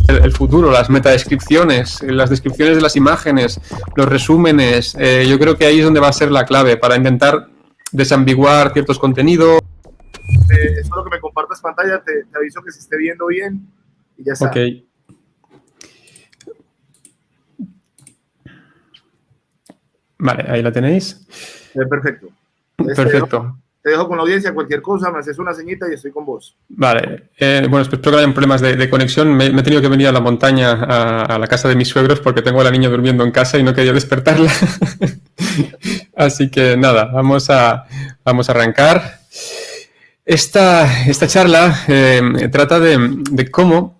El futuro, las metadescripciones, las descripciones de las imágenes, los resúmenes, yo creo que ahí es donde va a ser la clave para intentar desambiguar ciertos contenidos. Solo que me compartas pantalla, te aviso que se esté viendo bien y ya está. Ok. Vale, ahí la tenéis. Perfecto. Perfecto. Te dejo con la audiencia, cualquier cosa, me haces una señita y estoy con vos. Vale, bueno, espero que hayan problemas de conexión. Me he tenido que venir a la montaña, a la casa de mis suegros, porque tengo a la niña durmiendo en casa y no quería despertarla. Así que nada, vamos a arrancar. Esta charla trata de cómo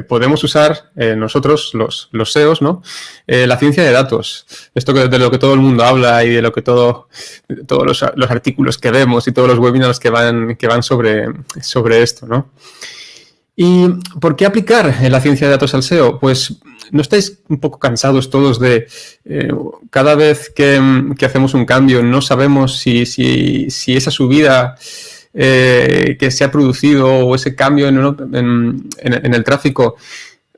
podemos usar nosotros, los SEOs, ¿no? La ciencia de datos. Esto de lo que todo el mundo habla y de lo que todos los artículos que vemos y todos los webinars que van sobre esto, ¿no? ¿Y por qué aplicar la ciencia de datos al SEO? Pues, ¿no estáis un poco cansados todos de cada vez que hacemos un cambio no sabemos si esa subida que se ha producido o ese cambio en el tráfico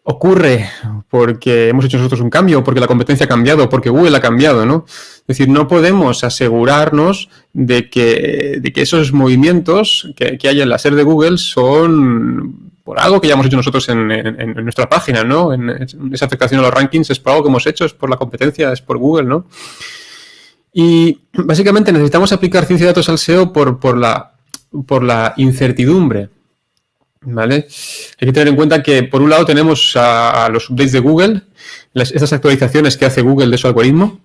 ocurre porque hemos hecho nosotros un cambio, porque la competencia ha cambiado, porque Google ha cambiado, ¿no? Es decir, no podemos asegurarnos de que esos movimientos que hay en la SER de Google son por algo que ya hemos hecho nosotros en nuestra página, ¿no? En esa afectación a los rankings es por algo que hemos hecho, es por la competencia, es por Google, ¿no? Y básicamente necesitamos aplicar ciencia de datos al SEO por la incertidumbre, ¿vale? Hay que tener en cuenta que, por un lado, tenemos a los updates de Google, esas actualizaciones que hace Google de su algoritmo.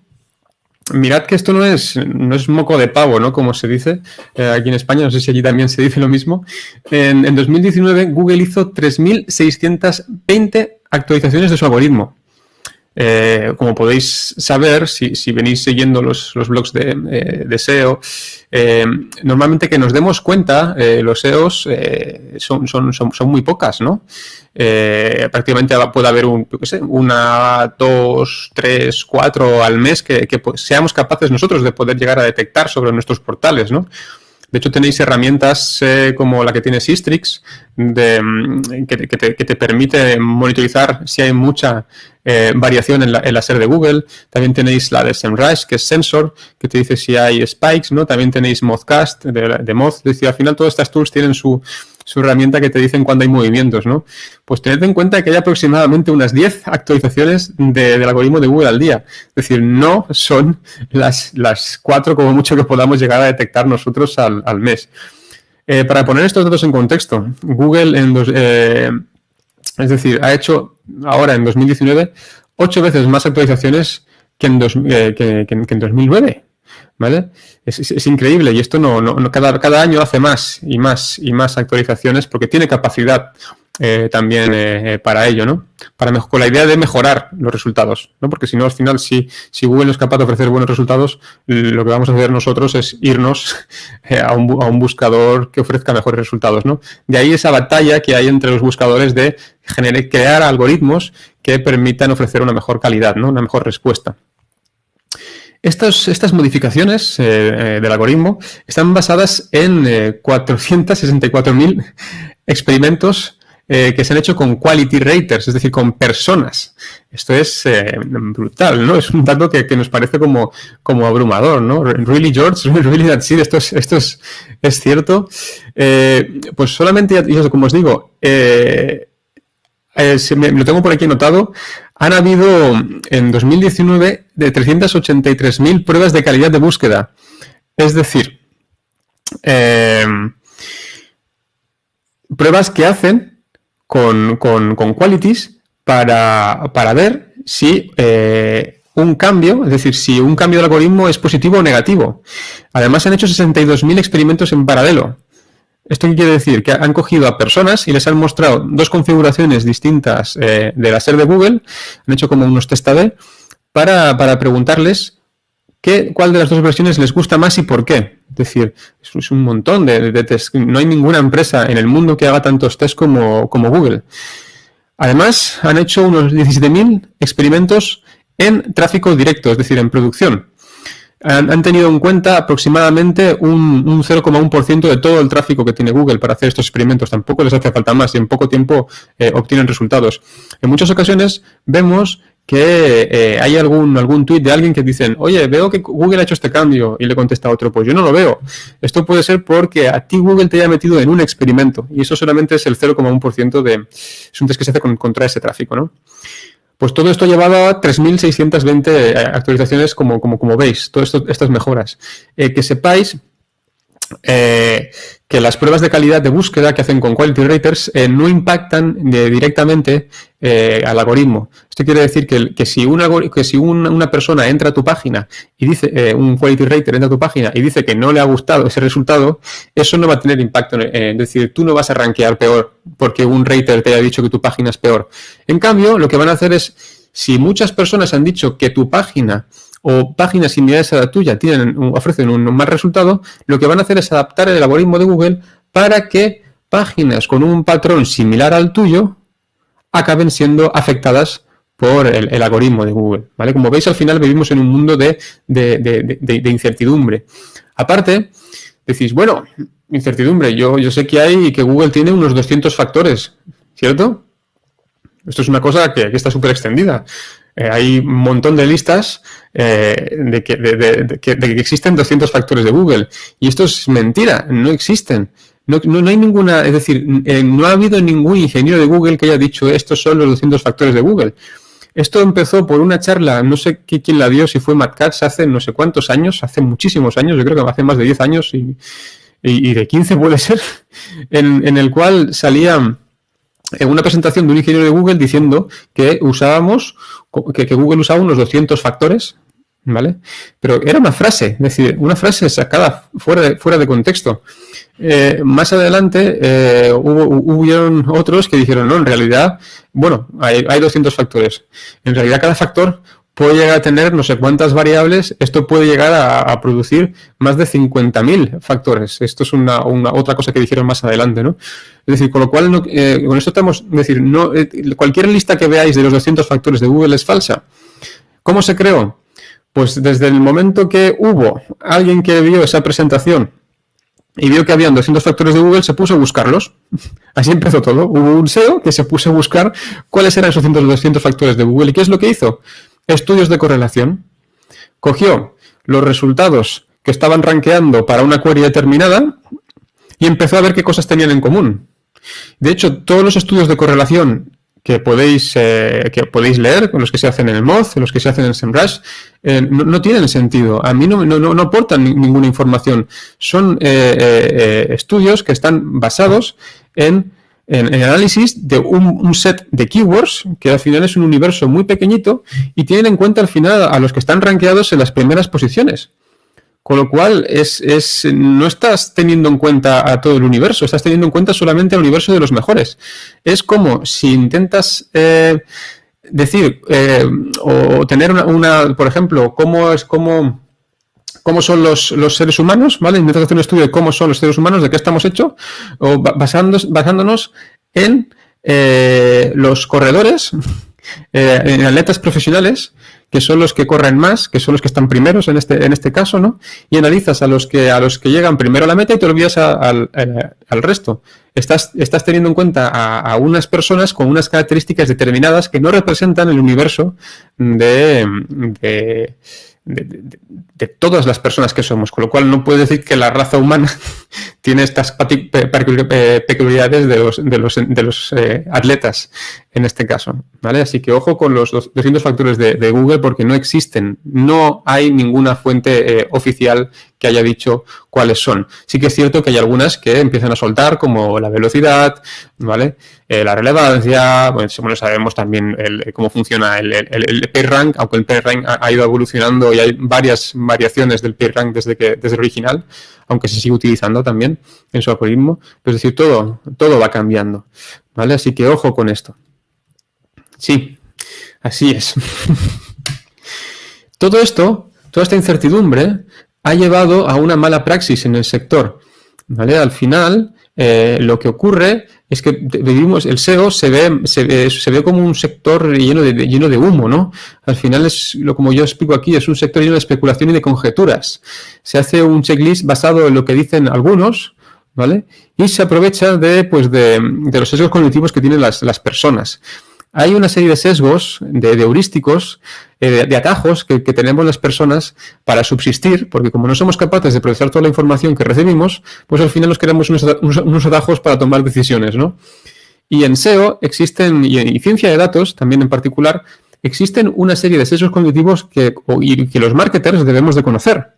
Mirad que esto no es moco de pavo, ¿no? Como se dice aquí en España, no sé si allí también se dice lo mismo. En 2019, Google hizo 3.620 actualizaciones de su algoritmo. Como podéis saber, si venís siguiendo los blogs de SEO, normalmente que nos demos cuenta, los SEOs son muy pocas, ¿no? Prácticamente puede haber una, dos, tres, cuatro al mes que seamos capaces nosotros de poder llegar a detectar sobre nuestros portales, ¿no? De hecho, tenéis herramientas como la que tiene Sistrix, que te permite monitorizar si hay mucha variación en la SER de Google. También tenéis la de SEMrush, que es Sensor, que te dice si hay spikes, ¿no? También tenéis Mothcast, de Moth. Es decir, al final todas estas tools tienen su herramienta que te dicen cuando hay movimientos, ¿no? Pues tened en cuenta que hay aproximadamente unas 10 actualizaciones del algoritmo de Google al día. Es decir, no son las 4 como mucho que podamos llegar a detectar nosotros al mes. Para poner estos datos en contexto, Google ha hecho ahora en 2019 8 veces más actualizaciones que en 2009. ¿Vale? Es increíble y esto cada año hace más y más y más actualizaciones porque tiene capacidad también para ello, ¿no? Con la idea de mejorar los resultados, ¿no? Porque si no, al final, si Google no es capaz de ofrecer buenos resultados, lo que vamos a hacer nosotros es irnos a un buscador que ofrezca mejores resultados, ¿no? De ahí esa batalla que hay entre los buscadores de crear algoritmos que permitan ofrecer una mejor calidad, ¿no? Una mejor respuesta. Estas modificaciones del algoritmo están basadas en 464.000 experimentos que se han hecho con quality raters, es decir, con personas. Esto es brutal, ¿no? Es un dato que nos parece como abrumador, ¿no? Really, George, really that's it, esto es cierto. Pues solamente, como os digo, lo tengo por aquí anotado. Han habido en 2019 de 383.000 pruebas de calidad de búsqueda. Es decir, pruebas que hacen con qualities para ver si un cambio, es decir, si un cambio del algoritmo es positivo o negativo. Además, han hecho 62.000 experimentos en paralelo. ¿Esto qué quiere decir? Que han cogido a personas y les han mostrado 2 configuraciones distintas de la SER de Google, han hecho como unos test A/B para preguntarles cuál de las 2 versiones les gusta más y por qué. Es decir, es un montón de test. No hay ninguna empresa en el mundo que haga tantos test como Google. Además, han hecho unos 17.000 experimentos en tráfico directo, es decir, en producción. han tenido en cuenta aproximadamente un 0,1% de todo el tráfico que tiene Google para hacer estos experimentos. Tampoco les hace falta más y en poco tiempo obtienen resultados. En muchas ocasiones vemos que hay algún tuit de alguien que dicen, oye, veo que Google ha hecho este cambio, y le contesta a otro, pues yo no lo veo. Esto puede ser porque a ti Google te haya metido en un experimento y eso solamente es el 0,1% es un test que se hace contra ese tráfico, ¿no? Pues todo esto ha llevado a 3.620 actualizaciones, como veis, todas estas mejoras. Que sepáis que las pruebas de calidad de búsqueda que hacen con Quality Raters no impactan directamente al algoritmo. Esto quiere decir que si una persona entra a tu página y dice, un Quality Rater entra a tu página y dice que no le ha gustado ese resultado, eso no va a tener impacto. Es decir, tú no vas a rankear peor porque un rater te haya dicho que tu página es peor. En cambio, lo que van a hacer es, si muchas personas han dicho que tu página o páginas similares a la tuya ofrecen un mal resultado, lo que van a hacer es adaptar el algoritmo de Google para que páginas con un patrón similar al tuyo acaben siendo afectadas por el algoritmo de Google, ¿vale? Como veis, al final vivimos en un mundo de incertidumbre. Aparte, decís, bueno, incertidumbre, yo sé que Google tiene unos 200 factores, ¿cierto? Esto es una cosa que está súper extendida. Hay un montón de listas de que existen 200 factores de Google. Y esto es mentira, no existen. No hay ninguna, es decir, no ha habido ningún ingeniero de Google que haya dicho estos son los 200 factores de Google. Esto empezó por una charla, no sé quién la dio, si fue Matt Katz, hace no sé cuántos años, hace muchísimos años, yo creo que hace más de 10 años y de 15 puede ser, en el cual salía en una presentación de un ingeniero de Google diciendo que Google usaba unos 200 factores, ¿vale? Pero era una frase, es decir, una frase sacada fuera de contexto. Más adelante hubieron otros que dijeron, no, en realidad, bueno, hay 200 factores. En realidad cada factor puede llegar a tener no sé cuántas variables, esto puede llegar a producir más de 50.000 factores. Esto es otra cosa que dijeron más adelante, ¿no? Es decir, con lo cual, con esto estamos, es decir, cualquier lista que veáis de los 200 factores de Google es falsa. ¿Cómo se creó? Pues desde el momento que hubo alguien que vio esa presentación y vio que habían 200 factores de Google, se puso a buscarlos. Así empezó todo. Hubo un SEO que se puso a buscar cuáles eran esos 200 factores de Google. ¿Y qué es lo que hizo? Estudios de correlación. Cogió los resultados que estaban rankeando para una query determinada y empezó a ver qué cosas tenían en común. De hecho, todos los estudios de correlación que podéis leer, con los que se hacen en el Moz, los que se hacen en SEMrush, no tienen sentido. A mí no aportan ninguna información. Son estudios que están basados en análisis de un set de keywords, que al final es un universo muy pequeñito, y tienen en cuenta al final a los que están rankeados en las primeras posiciones. Con lo cual, no estás teniendo en cuenta a todo el universo, estás teniendo en cuenta solamente al universo de los mejores. Es como si intentas decir o tener por ejemplo, cómo son los seres humanos, ¿vale? Intentas hacer un estudio de cómo son los seres humanos, de qué estamos hechos, o basándonos en los corredores, en atletas profesionales, que son los que corren más, que son los que están primeros en este caso, ¿no? Y analizas a los que llegan primero a la meta y te olvidas al resto. Estás teniendo en cuenta a unas personas con unas características determinadas que no representan el universo de todas las personas que somos, con lo cual no puedes decir que la raza humana tiene estas peculiaridades de los atletas en este caso, ¿vale? Así que ojo con los 200 factores de Google porque no existen, no hay ninguna fuente oficial que haya dicho cuáles son. Sí que es cierto que hay algunas que empiezan a soltar, como la velocidad, ¿vale? La relevancia, bueno, sabemos también cómo funciona el PageRank, aunque el PageRank ha ido evolucionando y hay varias variaciones del PageRank desde el original, aunque se sigue utilizando también en su algoritmo. Es decir, todo va cambiando, ¿vale? Así que ojo con esto. Sí, así es. Toda esta incertidumbre ha llevado a una mala praxis en el sector, ¿vale? Al final, lo que ocurre es que vivimos, el SEO se ve como un sector lleno de humo, ¿no? Al final como yo explico aquí, es un sector lleno de especulación y de conjeturas. Se hace un checklist basado en lo que dicen algunos, ¿vale? Y se aprovecha de los sesgos cognitivos que tienen las personas. Hay una serie de sesgos, de heurísticos, de atajos que tenemos las personas para subsistir, porque como no somos capaces de procesar toda la información que recibimos, pues al final nos creamos unos atajos para tomar decisiones, ¿no? Y en SEO existen, y en ciencia de datos también en particular, existen una serie de sesgos cognitivos que los marketers debemos de conocer.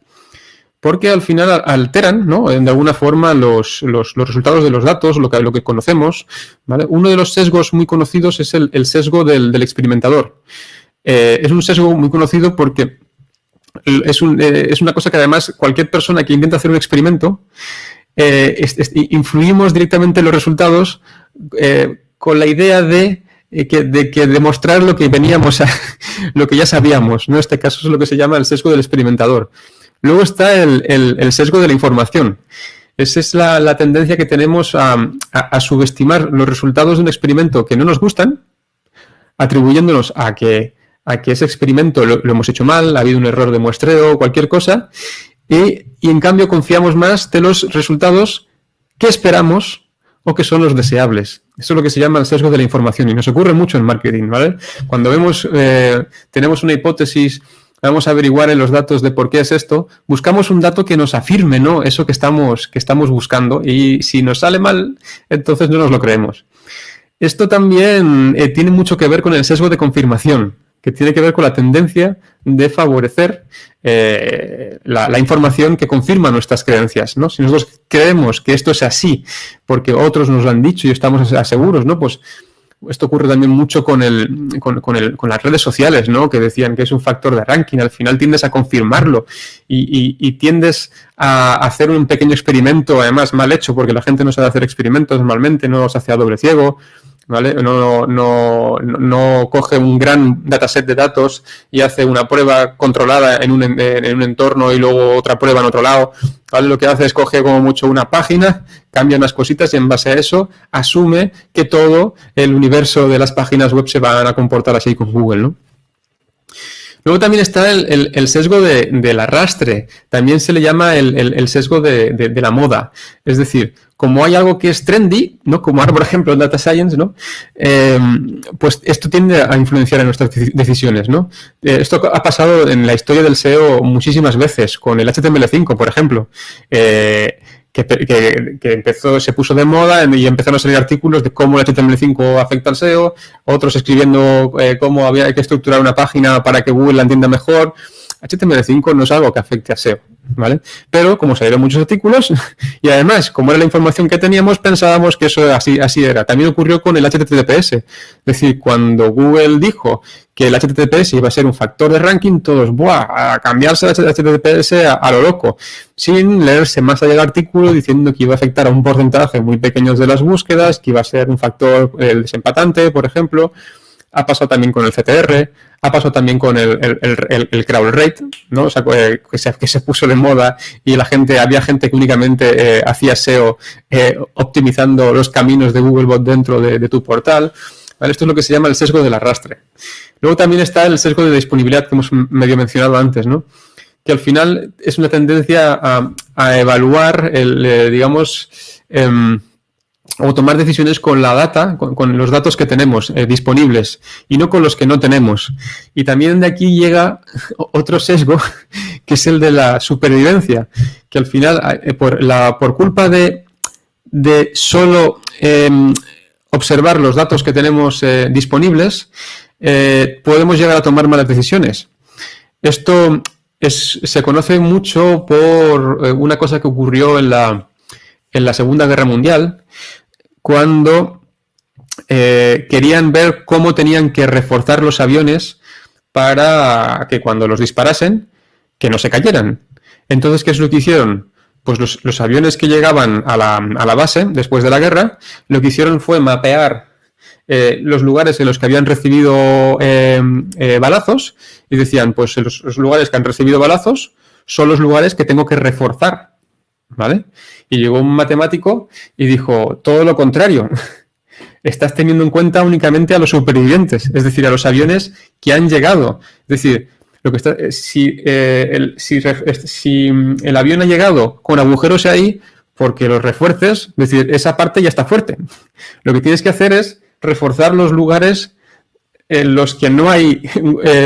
Porque al final alteran, ¿no?, de alguna forma los resultados de los datos, lo que conocemos, ¿vale? Uno de los sesgos muy conocidos es el sesgo del experimentador. Es un sesgo muy conocido porque es una cosa que además cualquier persona que intenta hacer un experimento, influimos directamente en los resultados con la idea de que demostrar lo que lo que ya sabíamos, ¿no? En este caso es lo que se llama el sesgo del experimentador. Luego está el sesgo de la información. Esa es la tendencia que tenemos a subestimar los resultados de un experimento que no nos gustan, atribuyéndonos a que ese experimento lo hemos hecho mal, ha habido un error de muestreo, cualquier cosa, y en cambio confiamos más de los resultados que esperamos o que son los deseables. Eso es lo que se llama el sesgo de la información y nos ocurre mucho en marketing, ¿vale? Cuando tenemos una hipótesis, vamos a averiguar en los datos de por qué es esto, buscamos un dato que nos afirme, ¿no?, eso que estamos buscando, y si nos sale mal, entonces no nos lo creemos. Esto también tiene mucho que ver con el sesgo de confirmación, que tiene que ver con la tendencia de favorecer la información que confirma nuestras creencias, ¿no? Si nosotros creemos que esto es así porque otros nos lo han dicho y estamos seguros, ¿no?, pues esto ocurre también mucho con las redes sociales, ¿no?, que decían que es un factor de ranking. Al final tiendes a confirmarlo y tiendes a hacer un pequeño experimento, además mal hecho, porque la gente no sabe hacer experimentos normalmente, no los hace a doble ciego, ¿vale? No coge un gran dataset de datos y hace una prueba controlada en un entorno y luego otra prueba en otro lado, ¿vale? Lo que hace es coger como mucho una página, cambia unas cositas y en base a eso asume que todo el universo de las páginas web se van a comportar así con Google, ¿no? Luego también está el sesgo del arrastre, también se le llama el sesgo de la moda. Es decir, como hay algo que es trendy, ¿no?, como ahora, por ejemplo, en Data Science, ¿no?, pues esto tiende a influenciar en nuestras decisiones, ¿no? Esto ha pasado en la historia del SEO muchísimas veces, con el HTML5, por ejemplo. Que se puso de moda y empezaron a salir artículos de cómo el HTML5 afecta al SEO, otros escribiendo cómo había que estructurar una página para que Google la entienda mejor. HTML5 no es algo que afecte a SEO, ¿vale? Pero como salieron muchos artículos y además, como era la información que teníamos, pensábamos que eso así era. También ocurrió con el HTTPS. Es decir, cuando Google dijo que el HTTPS iba a ser un factor de ranking, todos, ¡buah!, a cambiarse el HTTPS a lo loco, sin leerse más allá del artículo diciendo que iba a afectar a un porcentaje muy pequeño de las búsquedas, que iba a ser un factor desempatante, por ejemplo. Ha pasado también con el CTR, ha pasado también con el crawl rate, ¿no? O sea, que se puso de moda y había gente que únicamente hacía SEO optimizando los caminos de Googlebot dentro de tu portal, ¿vale? Esto es lo que se llama el sesgo del arrastre. Luego también está el sesgo de disponibilidad que hemos medio mencionado antes, ¿no?, que al final es una tendencia a evaluar o tomar decisiones con la data, con los datos que tenemos disponibles y no con los que no tenemos. Y también de aquí llega otro sesgo, que es el de la supervivencia, que al final, por culpa de solo observar los datos que tenemos disponibles, podemos llegar a tomar malas decisiones. Esto se conoce mucho por una cosa que ocurrió en la Segunda Guerra Mundial, cuando querían ver cómo tenían que reforzar los aviones para que cuando los disparasen, que no se cayeran. Entonces, ¿qué es lo que hicieron? Pues los aviones que llegaban a la base después de la guerra, lo que hicieron fue mapear los lugares en los que habían recibido balazos y decían, pues los lugares que han recibido balazos son los lugares que tengo que reforzar, ¿vale? Y llegó un matemático y dijo todo lo contrario. estás teniendo en cuenta únicamente a los supervivientes, es decir, a los aviones que han llegado. Es decir, lo que está, si el avión ha llegado con agujeros ahí, porque los refuerces, es decir, esa parte ya está fuerte. Lo que tienes que hacer es reforzar los lugares en los que no hay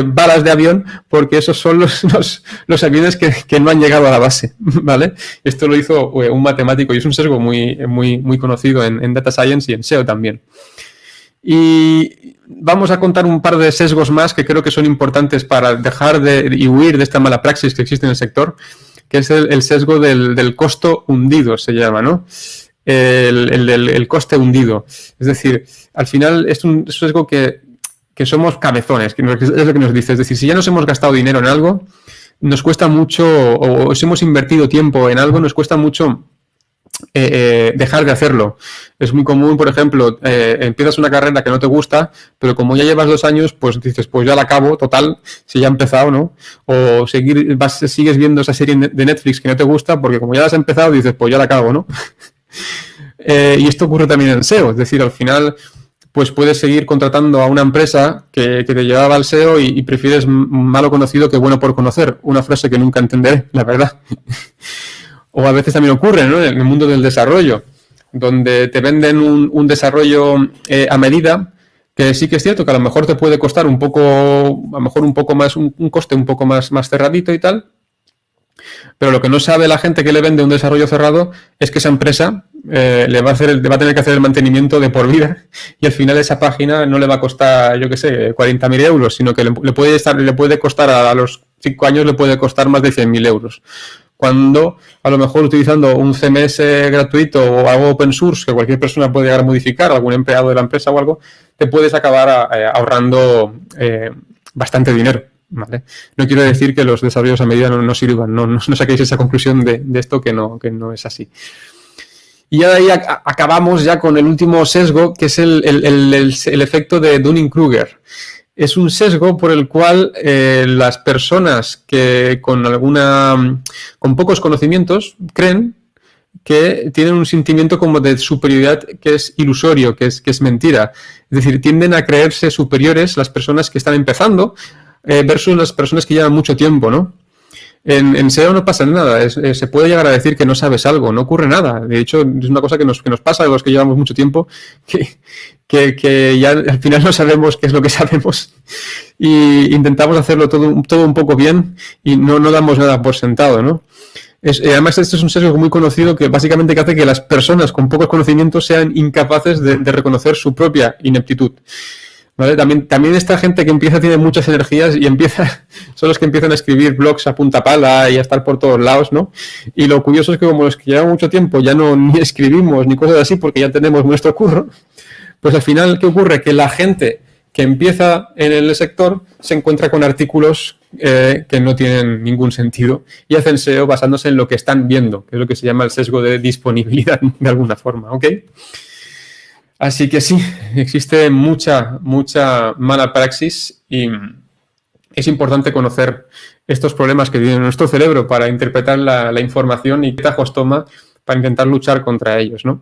balas de avión, porque esos son los aviones que no han llegado a la base, ¿vale? Esto lo hizo un matemático y es un sesgo muy conocido en Data Science y en SEO también. Y vamos a contar un par de sesgos más que creo que son importantes para dejar y huir de esta mala praxis que existe en el sector, que es el sesgo del costo hundido, se llama, ¿no? El coste hundido. Es decir, al final es un sesgo que somos cabezones, que es lo que nos dice. Es decir, si ya nos hemos gastado dinero en algo, nos cuesta mucho, o si hemos invertido tiempo en algo, nos cuesta mucho dejar de hacerlo. Es muy común, por ejemplo, empiezas una carrera que no te gusta, pero como ya llevas 2 años, pues dices, pues ya la acabo, total, si ya he empezado, ¿no? O sigues viendo esa serie de Netflix que no te gusta, porque como ya la has empezado, dices, pues ya la acabo, ¿no? Y esto ocurre también en SEO, es decir, al final pues puedes seguir contratando a una empresa que te llevaba al SEO y prefieres malo conocido que bueno por conocer. Una frase que nunca entenderé, la verdad. O a veces también ocurre, ¿no? En el mundo del desarrollo, donde te venden un desarrollo a medida, que sí que es cierto que a lo mejor te puede costar un poco más, un coste un poco más cerradito y tal, pero lo que no sabe la gente que le vende un desarrollo cerrado es que esa empresa le va a tener que hacer el mantenimiento de por vida y al final esa página no le va a costar, yo qué sé, 40.000 euros, sino que le puede costar a los 5 años le puede costar más de 100.000 euros. Cuando a lo mejor utilizando un CMS gratuito o algo open source que cualquier persona puede llegar a modificar, algún empleado de la empresa o algo, te puedes acabar ahorrando bastante dinero. ¿Vale? No quiero decir que los desarrollos a medida no sirvan, no saquéis esa conclusión de esto que no es así. Y ya de ahí acabamos ya con el último sesgo, que es el efecto de Dunning-Kruger. Es un sesgo por el cual las personas que con pocos conocimientos creen que tienen un sentimiento como de superioridad que es ilusorio, que es mentira. Es decir, tienden a creerse superiores las personas que están empezando versus las personas que llevan mucho tiempo, ¿no? En SEO no pasa nada, se puede llegar a decir que no sabes algo, no ocurre nada. De hecho, es una cosa que nos pasa a los que llevamos mucho tiempo, que ya al final no sabemos qué es lo que sabemos y intentamos hacerlo todo un poco bien y no damos nada por sentado, ¿no? Además, este es un sesgo muy conocido que básicamente hace que las personas con pocos conocimientos sean incapaces de reconocer su propia ineptitud. ¿Vale? También esta gente que tiene muchas energías y son los que empiezan a escribir blogs a punta pala y a estar por todos lados, ¿no? Y lo curioso es que como los que llevan mucho tiempo ya ni escribimos ni cosas así porque ya tenemos nuestro curro, pues al final, ¿qué ocurre? Que la gente que empieza en el sector se encuentra con artículos que no tienen ningún sentido y hacen SEO basándose en lo que están viendo, que es lo que se llama el sesgo de disponibilidad de alguna forma, ¿ok? Así que sí, existe mucha mala praxis y es importante conocer estos problemas que tiene nuestro cerebro para interpretar la información y qué tajos toma para intentar luchar contra ellos, ¿no?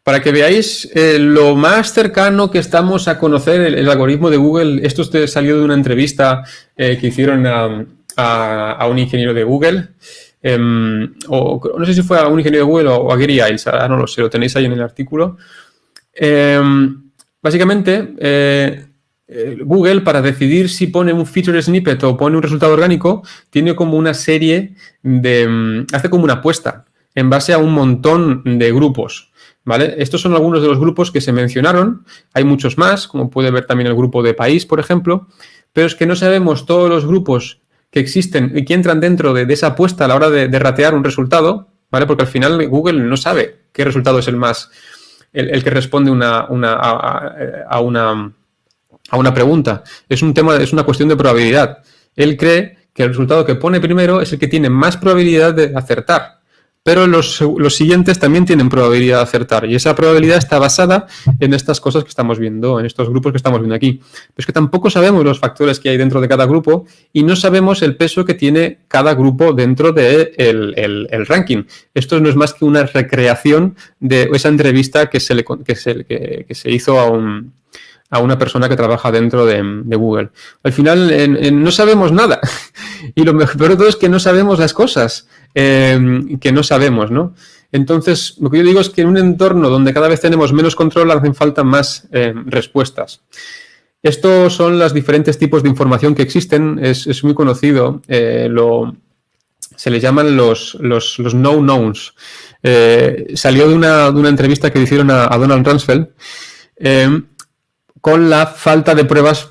Para que veáis lo más cercano que estamos a conocer el algoritmo de Google, esto salió de una entrevista que hicieron a un ingeniero de Google. O no sé si fue a un ingeniero de Google o a Gary Iles, no lo sé, lo tenéis ahí en el artículo. Básicamente, Google, para decidir si pone un feature snippet o pone un resultado orgánico, tiene como una serie hace como una apuesta en base a un montón de grupos, ¿vale? Estos son algunos de los grupos que se mencionaron, hay muchos más, como puede ver también el grupo de país, por ejemplo, pero es que no sabemos todos los grupos que existen y que entran dentro de esa apuesta a la hora de ratear un resultado, ¿vale? Porque al final Google no sabe qué resultado es el que responde a una pregunta. Es una cuestión de probabilidad. Él cree que el resultado que pone primero es el que tiene más probabilidad de acertar, pero los siguientes también tienen probabilidad de acertar, y esa probabilidad está basada en estas cosas que estamos viendo, en estos grupos que estamos viendo aquí. Pero es que tampoco sabemos los factores que hay dentro de cada grupo y no sabemos el peso que tiene cada grupo dentro del ranking. Esto no es más que una recreación de esa entrevista que se hizo a una persona que trabaja dentro de Google. Al final no sabemos nada y lo mejor de todo es que no sabemos las cosas que no sabemos, ¿no? Entonces, lo que yo digo es que en un entorno donde cada vez tenemos menos control hacen falta más respuestas. Estos son los diferentes tipos de información que existen, es muy conocido, se les llaman los no knowns. Salió de una entrevista que le hicieron a Donald Rumsfeld, con la falta de pruebas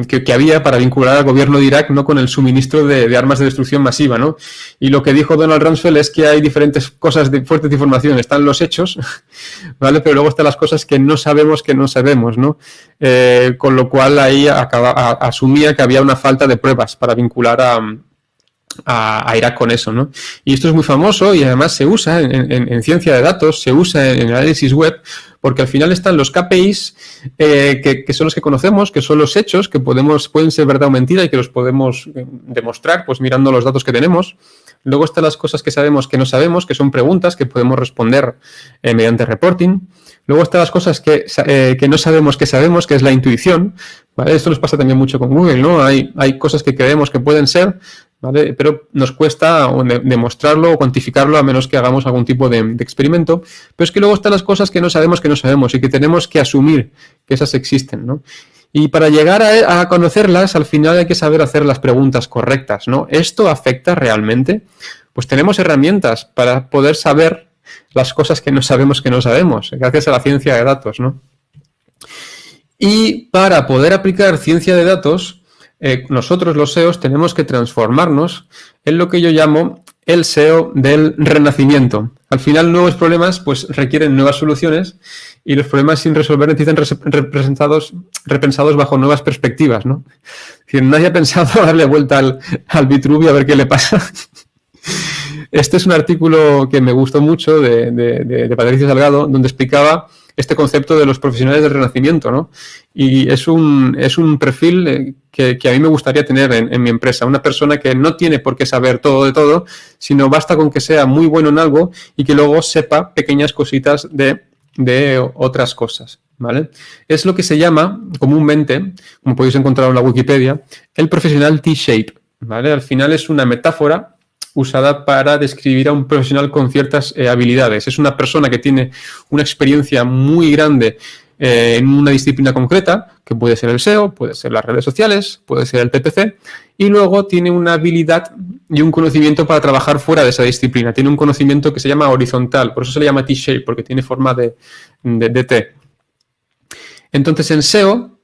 que había para vincular al gobierno de Irak, ¿no?, con el suministro de armas de destrucción masiva, ¿no? Y lo que dijo Donald Rumsfeld es que hay diferentes cosas de fuertes de información. Están los hechos, ¿vale? Pero luego están las cosas que no sabemos, ¿no? Con lo cual ahí asumía que había una falta de pruebas para vincular a Irak con eso, ¿no? Y esto es muy famoso y además se usa en ciencia de datos, se usa en análisis web, porque al final están los KPIs que son los que conocemos, que son los hechos, que pueden ser verdad o mentira y que los podemos demostrar pues mirando los datos que tenemos. Luego están las cosas que sabemos que no sabemos, que son preguntas que podemos responder mediante reporting. Luego están las cosas que no sabemos, que es la intuición, ¿vale? Esto nos pasa también mucho con Google, ¿no? Hay cosas que creemos que pueden ser, ¿vale? Pero nos cuesta demostrarlo o cuantificarlo a menos que hagamos algún tipo de experimento. Pero es que luego están las cosas que no sabemos y que tenemos que asumir que esas existen, ¿no? Y para llegar a conocerlas, al final hay que saber hacer las preguntas correctas, ¿no? ¿Esto afecta realmente? Pues tenemos herramientas para poder saber las cosas que no sabemos, gracias a la ciencia de datos, ¿no? Y para poder aplicar ciencia de datos, nosotros los SEOs tenemos que transformarnos en lo que yo llamo el SEO del renacimiento. Al final, nuevos problemas pues requieren nuevas soluciones y los problemas sin resolver necesitan repensados bajo nuevas perspectivas, ¿no? Es decir, nadie ha pensado darle vuelta al Vitruvio a ver qué le pasa. Este es un artículo que me gustó mucho de Patricia Salgado, donde explicaba este concepto de los profesionales del renacimiento, ¿no? Y es un perfil que a mí me gustaría tener en mi empresa. Una persona que no tiene por qué saber todo de todo, sino basta con que sea muy bueno en algo y que luego sepa pequeñas cositas de otras cosas, ¿vale? Es lo que se llama comúnmente, como podéis encontrar en la Wikipedia, el profesional T-shape, ¿vale? Al final es una metáfora usada para describir a un profesional con ciertas habilidades. Es una persona que tiene una experiencia muy grande en una disciplina concreta, que puede ser el SEO, puede ser las redes sociales, puede ser el PPC, y luego tiene una habilidad y un conocimiento para trabajar fuera de esa disciplina. Tiene un conocimiento que se llama horizontal, por eso se le llama T-shape, porque tiene forma de T. Entonces, en SEO,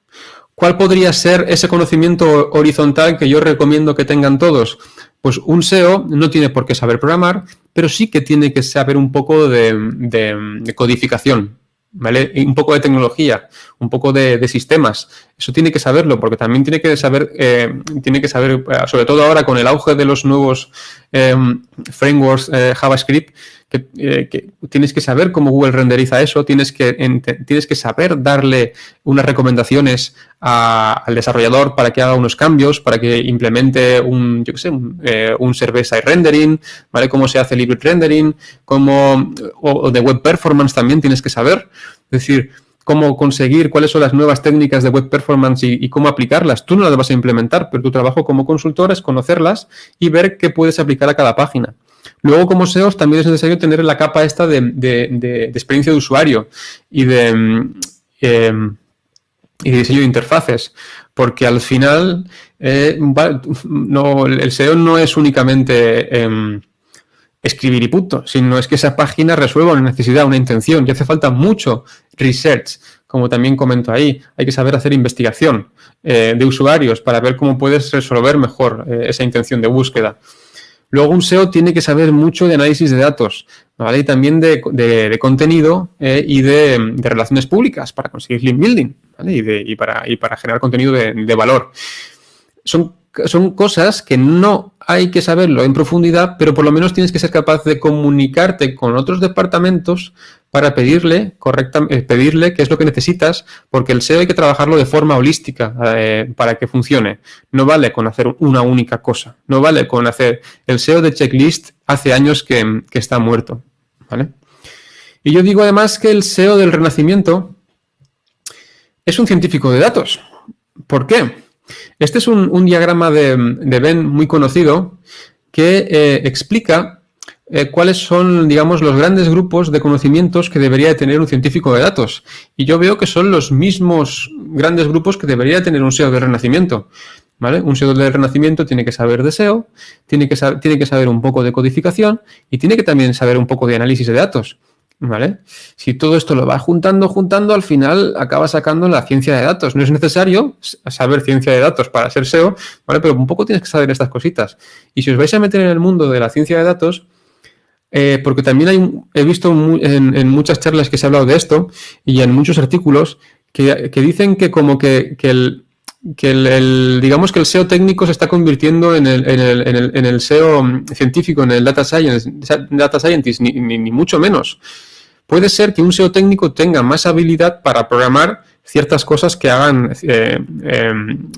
¿cuál podría ser ese conocimiento horizontal que yo recomiendo que tengan todos? Pues un SEO no tiene por qué saber programar, pero sí que tiene que saber un poco de codificación, ¿vale? Y un poco de tecnología, un poco de sistemas. Eso tiene que saberlo, porque también tiene que saber, sobre todo ahora con el auge de los nuevos frameworks JavaScript, que tienes que saber cómo Google renderiza eso, tienes que saber darle unas recomendaciones al desarrollador para que haga unos cambios, para que implemente un server-side rendering, ¿vale? Cómo se hace el hybrid rendering, o de web performance también tienes que saber. Es decir, cómo conseguir, cuáles son las nuevas técnicas de web performance y cómo aplicarlas. Tú no las vas a implementar, pero tu trabajo como consultor es conocerlas y ver qué puedes aplicar a cada página. Luego, como SEOs, también es necesario tener la capa esta de experiencia de usuario y de diseño de interfaces, porque al final el SEO no es únicamente escribir y punto, sino es que esa página resuelva una necesidad, una intención, y hace falta mucho research, como también comento ahí. Hay que saber hacer investigación de usuarios para ver cómo puedes resolver mejor esa intención de búsqueda. Luego un SEO tiene que saber mucho de análisis de datos, ¿vale? Y también de contenido y de relaciones públicas para conseguir link building, ¿vale? Y para generar contenido de valor. Son son cosas que no hay que saberlo en profundidad, pero por lo menos tienes que ser capaz de comunicarte con otros departamentos para pedirle qué es lo que necesitas, porque el SEO hay que trabajarlo de forma holística para que funcione. No vale con hacer una única cosa. No vale con hacer el SEO de checklist hace años que está muerto, ¿vale? Y yo digo además que el SEO del Renacimiento es un científico de datos. ¿Por qué? Este es un diagrama de Venn muy conocido que explica cuáles son, digamos, los grandes grupos de conocimientos que debería de tener un científico de datos. Y yo veo que son los mismos grandes grupos que debería de tener un SEO del Renacimiento, ¿vale? Un SEO del Renacimiento tiene que saber de SEO, tiene que saber un poco de codificación y tiene que también saber un poco de análisis de datos, ¿vale? Si todo esto lo vas juntando, al final acaba sacando la ciencia de datos. No es necesario saber ciencia de datos para ser SEO, ¿vale? Pero un poco tienes que saber estas cositas. Y si os vais a meter en el mundo de la ciencia de datos, porque también he visto en muchas charlas que se ha hablado de esto y en muchos artículos que dicen que como que digamos que el SEO técnico se está convirtiendo en el SEO científico, en el data scientist, ni mucho menos. Puede ser que un SEO técnico tenga más habilidad para programar ciertas cosas que hagan,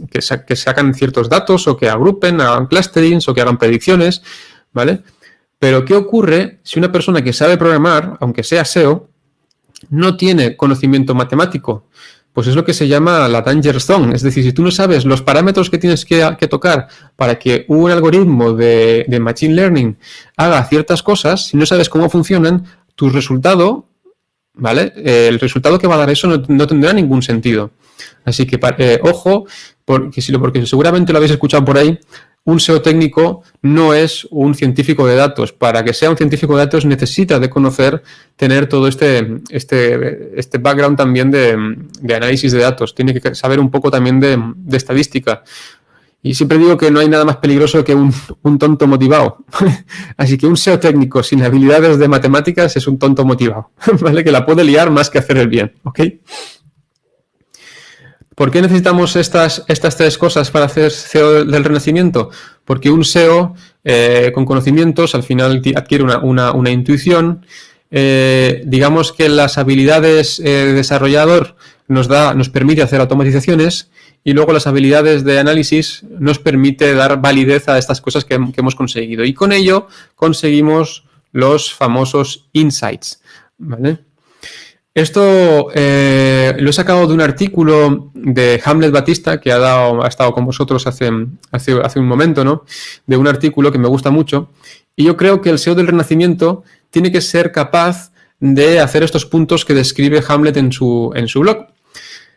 que sacan ciertos datos o que agrupen, hagan clusterings o que hagan predicciones, ¿vale? Pero ¿qué ocurre si una persona que sabe programar, aunque sea SEO, no tiene conocimiento matemático? Pues es lo que se llama la danger zone. Es decir, si tú no sabes los parámetros que tienes que tocar para que un algoritmo de machine learning haga ciertas cosas, si no sabes cómo funcionan, tu resultado, ¿vale? El resultado que va a dar eso no tendrá ningún sentido. Así que, ojo, porque seguramente lo habéis escuchado por ahí, un SEO técnico no es un científico de datos. Para que sea un científico de datos necesita de tener todo este background también de análisis de datos. Tiene que saber un poco también de estadística. Y siempre digo que no hay nada más peligroso que un tonto motivado. Así que un SEO técnico sin habilidades de matemáticas es un tonto motivado, ¿vale? Que la puede liar más que hacer el bien, ¿ok? ¿Por qué necesitamos estas tres cosas para hacer SEO del Renacimiento? Porque un SEO con conocimientos al final adquiere una intuición. Digamos que las habilidades de desarrollador nos permite hacer automatizaciones y luego las habilidades de análisis nos permite dar validez a estas cosas que hemos conseguido. Y con ello conseguimos los famosos insights, ¿vale? Esto lo he sacado de un artículo de Hamlet Batista, que ha estado con vosotros hace un momento, ¿no? De un artículo que me gusta mucho. Y yo creo que el SEO del Renacimiento tiene que ser capaz de hacer estos puntos que describe Hamlet en su blog.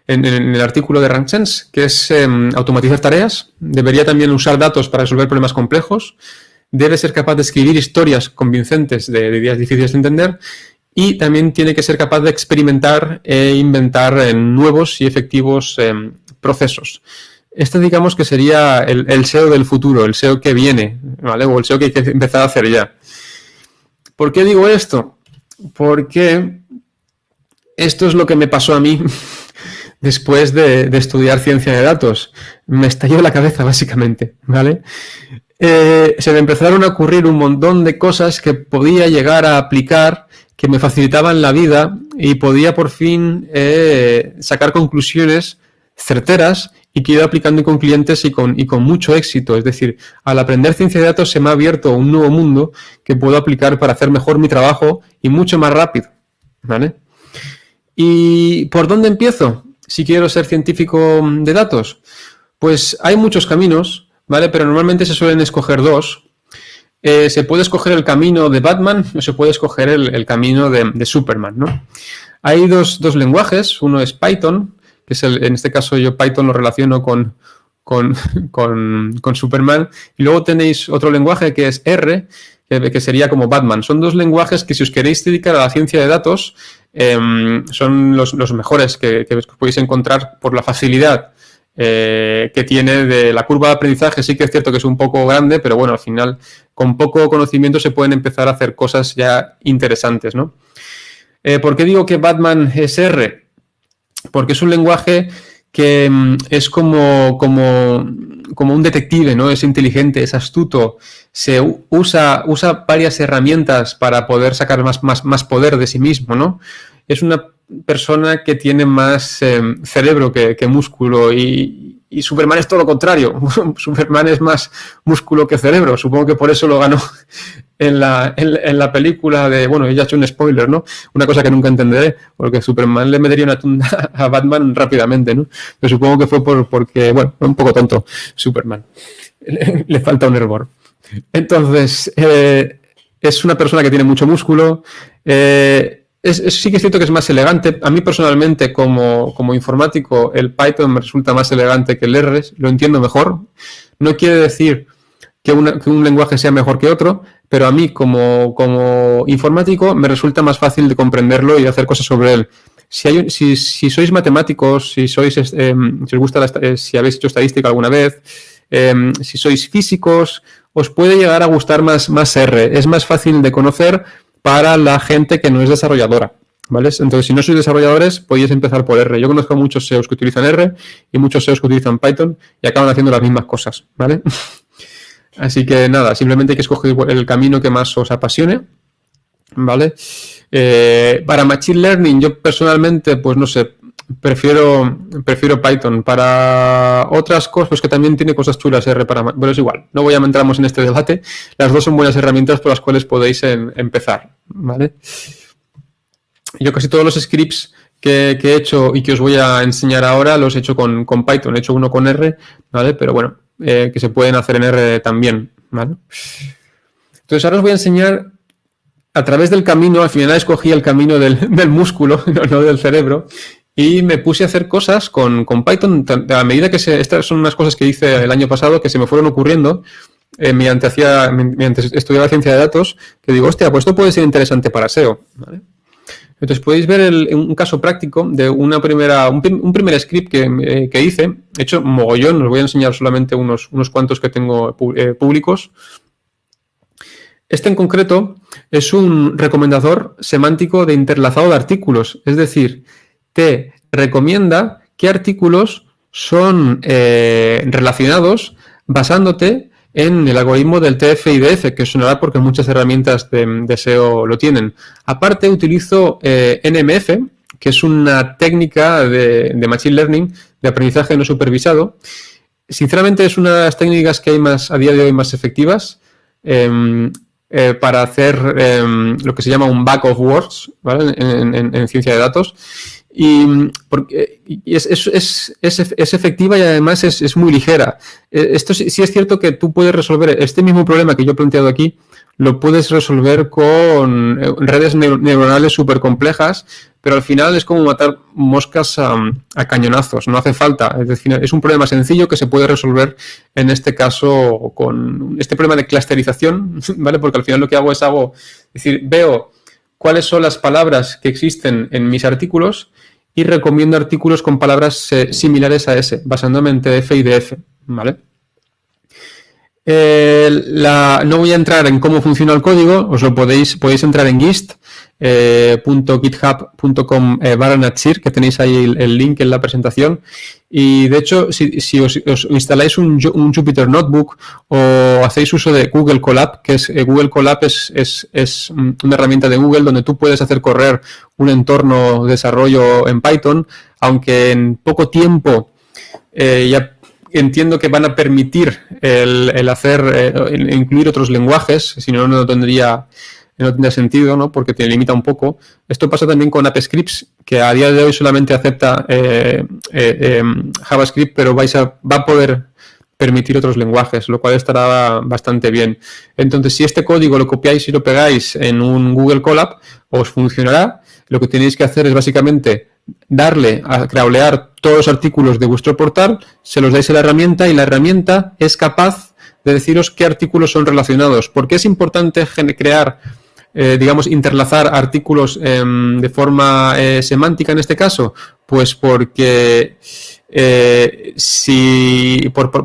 En el artículo de RankSense, que es automatizar tareas. Debería también usar datos para resolver problemas complejos. Debe ser capaz de escribir historias convincentes de ideas difíciles de entender. Y también tiene que ser capaz de experimentar e inventar nuevos y efectivos procesos. Este, digamos, que sería el SEO del futuro, el SEO que viene, ¿vale? O el SEO que hay que empezar a hacer ya. ¿Por qué digo esto? Porque esto es lo que me pasó a mí después de estudiar ciencia de datos. Me estalló la cabeza, básicamente, ¿vale? Se me empezaron a ocurrir un montón de cosas que podía llegar a aplicar, que me facilitaban la vida y podía por fin sacar conclusiones certeras y que he ido aplicando con clientes y con mucho éxito. Es decir, al aprender ciencia de datos se me ha abierto un nuevo mundo que puedo aplicar para hacer mejor mi trabajo y mucho más rápido, ¿vale? ¿Y por dónde empiezo si quiero ser científico de datos? Pues hay muchos caminos, ¿vale? Pero normalmente se suelen escoger dos. Se puede escoger el camino de Batman o se puede escoger el camino de Superman, ¿no? Hay dos lenguajes. Uno es Python, que es en este caso yo Python lo relaciono con Superman. Y luego tenéis otro lenguaje que es R, que sería como Batman. Son dos lenguajes que si os queréis dedicar a la ciencia de datos son los mejores que podéis encontrar por la facilidad que tiene de la curva de aprendizaje. Sí que es cierto que es un poco grande, pero bueno, al final con poco conocimiento se pueden empezar a hacer cosas ya interesantes, ¿no? ¿Por qué digo que Batman es R? Porque es un lenguaje que es como como un detective, ¿no? Es inteligente, es astuto, usa varias herramientas para poder sacar más poder de sí mismo, ¿no? Es una persona que tiene más cerebro que músculo y Superman es todo lo contrario. Superman es más músculo que cerebro. Supongo que por eso lo ganó en la película de... Bueno, ya he hecho un spoiler, ¿no? Una cosa que nunca entenderé, porque Superman le metería una tunda a Batman rápidamente, ¿no? Pero supongo que fue porque, bueno, un poco tonto Superman. Le falta un hervor. Entonces, es una persona que tiene mucho músculo. Sí que es cierto que es más elegante. A mí personalmente, como informático, el Python me resulta más elegante que el R, lo entiendo mejor. No quiere decir que un lenguaje sea mejor que otro, pero a mí como informático me resulta más fácil de comprenderlo y de hacer cosas sobre él. Si sois matemáticos, si os gusta si habéis hecho estadística alguna vez, si sois físicos, os puede llegar a gustar más R. Es más fácil de conocer para la gente que no es desarrolladora, ¿vale? Entonces, si no sois desarrolladores, podéis empezar por R. Yo conozco muchos SEOs que utilizan R y muchos SEOs que utilizan Python y acaban haciendo las mismas cosas, ¿vale? Así que nada, simplemente hay que escoger el camino que más os apasione, ¿vale? Para Machine Learning, yo personalmente, pues no sé, prefiero Python. Para otras cosas, pues que también tiene cosas chulas R pero es igual, no entramos en este debate. Las dos son buenas herramientas por las cuales podéis empezar, ¿vale? Yo casi todos los scripts que he hecho y que os voy a enseñar ahora los he hecho con Python. He hecho uno con R, ¿vale? Pero bueno, que se pueden hacer en R también, ¿vale? Entonces ahora os voy a enseñar a través del camino. Al final escogí el camino del músculo, no del cerebro. Y me puse a hacer cosas con Python a medida que estas son unas cosas que hice el año pasado que se me fueron ocurriendo mientras estudiaba ciencia de datos, que digo, hostia, pues esto puede ser interesante para SEO, ¿vale? Entonces podéis ver un caso práctico de un primer script que hice. He hecho mogollón, os voy a enseñar solamente unos cuantos que tengo públicos. Este en concreto es un recomendador semántico de interlazado de artículos, es decir, te recomienda qué artículos son relacionados basándote en el algoritmo del TF-IDF, que sonará porque muchas herramientas de SEO lo tienen. Aparte, utilizo NMF, que es una técnica de Machine Learning, de aprendizaje no supervisado. Sinceramente, es una de las técnicas que hay a día de hoy más efectivas para hacer lo que se llama un back of words, ¿vale? en ciencia de datos. Y es efectiva y además es muy ligera. Esto sí es cierto que tú puedes resolver este mismo problema que yo he planteado aquí, lo puedes resolver con redes neuronales súper complejas, pero al final es como matar moscas a cañonazos, no hace falta. Es decir, es un problema sencillo que se puede resolver en este caso con este problema de clusterización, ¿vale? Porque al final lo que hago es veo cuáles son las palabras que existen en mis artículos y recomiendo artículos con palabras similares a ese, basándome en TF-IDF, ¿vale? No voy a entrar en cómo funciona el código, podéis entrar en gist.github.com/natsir, que tenéis ahí el link en la presentación. Y de hecho, si os instaláis un Jupyter Notebook o hacéis uso de Google Colab, que Google Colab es una herramienta de Google donde tú puedes hacer correr un entorno de desarrollo en Python, aunque en poco tiempo ya entiendo que van a permitir el incluir otros lenguajes, si no, no tendría sentido, ¿no? Porque te limita un poco. Esto pasa también con AppScripts, que a día de hoy solamente acepta JavaScript, pero va a poder permitir otros lenguajes, lo cual estará bastante bien. Entonces, si este código lo copiáis y lo pegáis en un Google Colab, os funcionará. Lo que tenéis que hacer es básicamente darle a crawlear todos los artículos de vuestro portal, se los dais a la herramienta y la herramienta es capaz de deciros qué artículos son relacionados. ¿Por qué es importante crear, interlazar artículos de forma semántica en este caso? Pues porque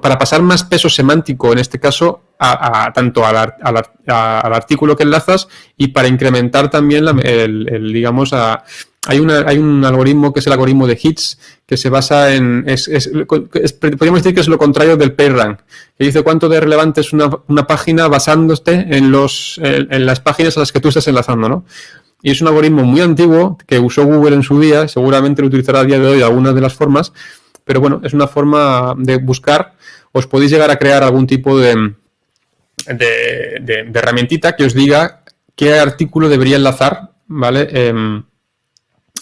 para pasar más peso semántico en este caso tanto al artículo que enlazas y para incrementar también hay un algoritmo que es el algoritmo de hits, que se basa en... podríamos decir que es lo contrario del PageRank, que dice cuánto de relevante es una página basándote en las páginas a las que tú estás enlazando, ¿no? Y es un algoritmo muy antiguo que usó Google en su día, seguramente lo utilizará a día de hoy de algunas de las formas, pero bueno, es una forma de buscar. Os podéis llegar a crear algún tipo de herramientita que os diga qué artículo debería enlazar, ¿vale?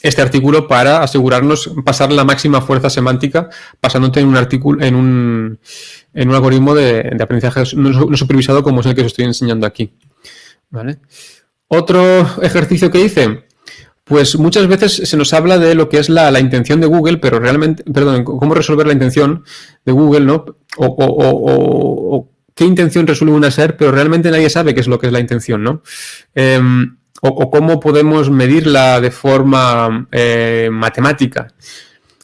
Este artículo para asegurarnos pasar la máxima fuerza semántica pasándote en un artículo, en un algoritmo de aprendizaje no supervisado como es el que os estoy enseñando aquí, ¿vale? Otro ejercicio que hice, pues muchas veces se nos habla de lo que es la intención de Google, pero realmente, perdón, cómo resolver la intención de Google, ¿no? O qué intención resuelve una SERP, pero realmente nadie sabe qué es lo que es la intención, ¿no? O cómo podemos medirla de forma matemática.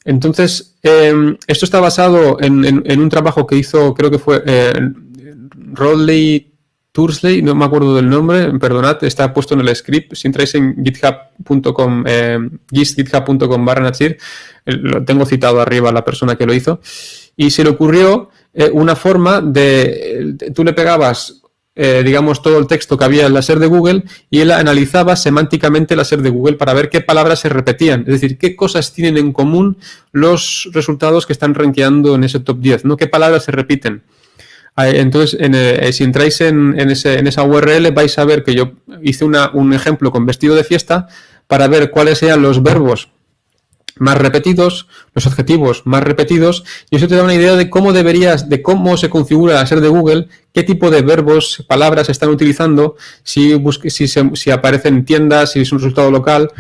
Entonces, esto está basado en un trabajo que hizo, creo que fue Rodley Tursley, no me acuerdo del nombre, perdonad, está puesto en el script. Si entráis en github.com, github.com/Natsir, lo tengo citado arriba a la persona que lo hizo, y se le ocurrió una forma de, tú le pegabas digamos, todo el texto que había en la SER de Google y él analizaba semánticamente la SER de Google para ver qué palabras se repetían, es decir, qué cosas tienen en común los resultados que están rankeando en ese top 10, ¿no? ¿Qué palabras se repiten? Entonces, si entráis en esa URL vais a ver que yo hice un ejemplo con vestido de fiesta para ver cuáles eran los verbos más repetidos, los adjetivos más repetidos, y eso te da una idea de cómo se configura la SER de Google, qué tipo de verbos, palabras están utilizando, si aparecen en tiendas, si es un resultado local.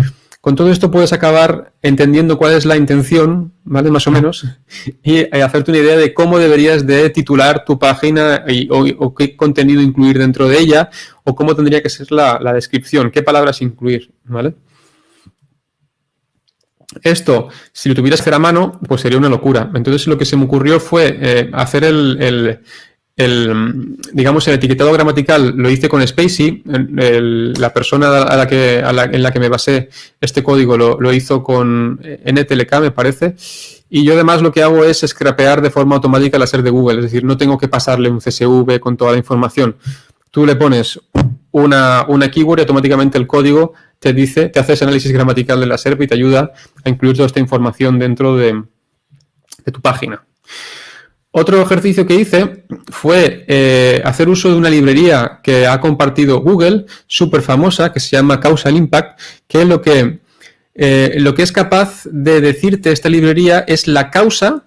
Con todo esto puedes acabar entendiendo cuál es la intención, ¿vale? Más o menos, y hacerte una idea de cómo deberías de titular tu página o qué contenido incluir dentro de ella, o cómo tendría que ser la descripción, qué palabras incluir, ¿vale? Esto, si lo tuvieras que hacer a mano, pues sería una locura. Entonces lo que se me ocurrió fue hacer digamos, el etiquetado gramatical lo hice con Spacy. La persona en la que me basé este código lo hizo con NTLK, me parece. Y yo además lo que hago es scrapear de forma automática la SER de Google. Es decir, no tengo que pasarle un CSV con toda la información. Tú le pones una keyword y automáticamente el código te hace ese análisis gramatical de la SERP y te ayuda a incluir toda esta información dentro de tu página. Otro ejercicio que hice fue hacer uso de una librería que ha compartido Google, súper famosa, que se llama Causal Impact, que lo que es capaz de decirte esta librería es la causa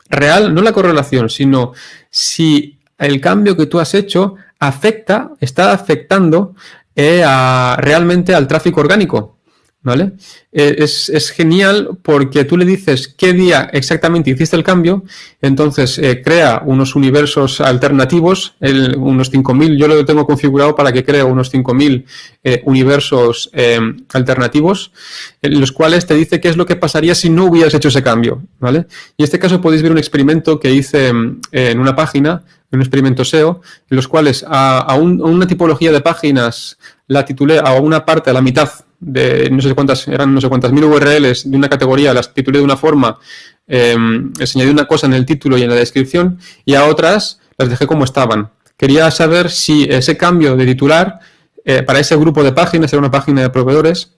real, no la correlación, sino si el cambio que tú has hecho está afectando realmente al tráfico orgánico, ¿vale? Es genial porque tú le dices qué día exactamente hiciste el cambio, entonces crea unos universos alternativos, unos 5.000, yo lo tengo configurado para que cree unos 5.000 universos alternativos, en los cuales te dice qué es lo que pasaría si no hubieras hecho ese cambio, ¿vale? Y en este caso podéis ver un experimento que hice en una página, un experimento SEO, en los cuales a una tipología de páginas la titulé a una parte, a la mitad, de no sé cuántas mil URLs de una categoría, las titulé de una forma, les añadí una cosa en el título y en la descripción, y a otras las dejé como estaban. Quería saber si ese cambio de titular para ese grupo de páginas, era una página de proveedores,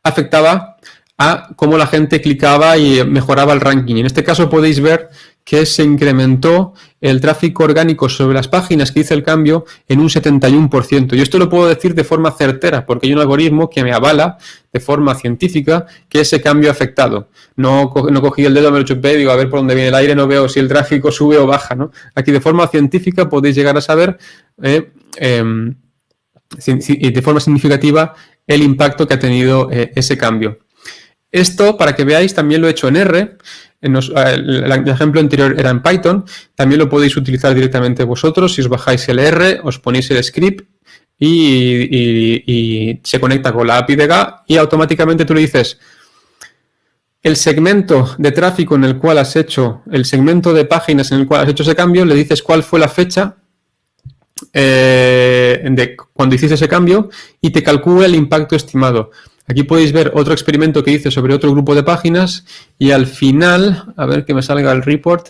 afectaba a cómo la gente clicaba y mejoraba el ranking. En este caso podéis ver que se incrementó el tráfico orgánico sobre las páginas que hice el cambio en un 71%. Y esto lo puedo decir de forma certera, porque hay un algoritmo que me avala de forma científica que ese cambio ha afectado. No cogí el dedo, me lo chupé y digo, a ver por dónde viene el aire, no veo si el tráfico sube o baja, ¿no? Aquí de forma científica podéis llegar a saber de forma significativa el impacto que ha tenido ese cambio. Esto, para que veáis, también lo he hecho en R. El ejemplo anterior era en Python. También lo podéis utilizar directamente vosotros. Si os bajáis el R, os ponéis el script y se conecta con la API de Ga y automáticamente tú le dices el segmento de tráfico en el cual has hecho, el segmento de páginas en el cual has hecho ese cambio, le dices cuál fue la fecha de cuando hiciste ese cambio y te calcula el impacto estimado. Aquí podéis ver otro experimento que hice sobre otro grupo de páginas y al final, a ver que me salga el report.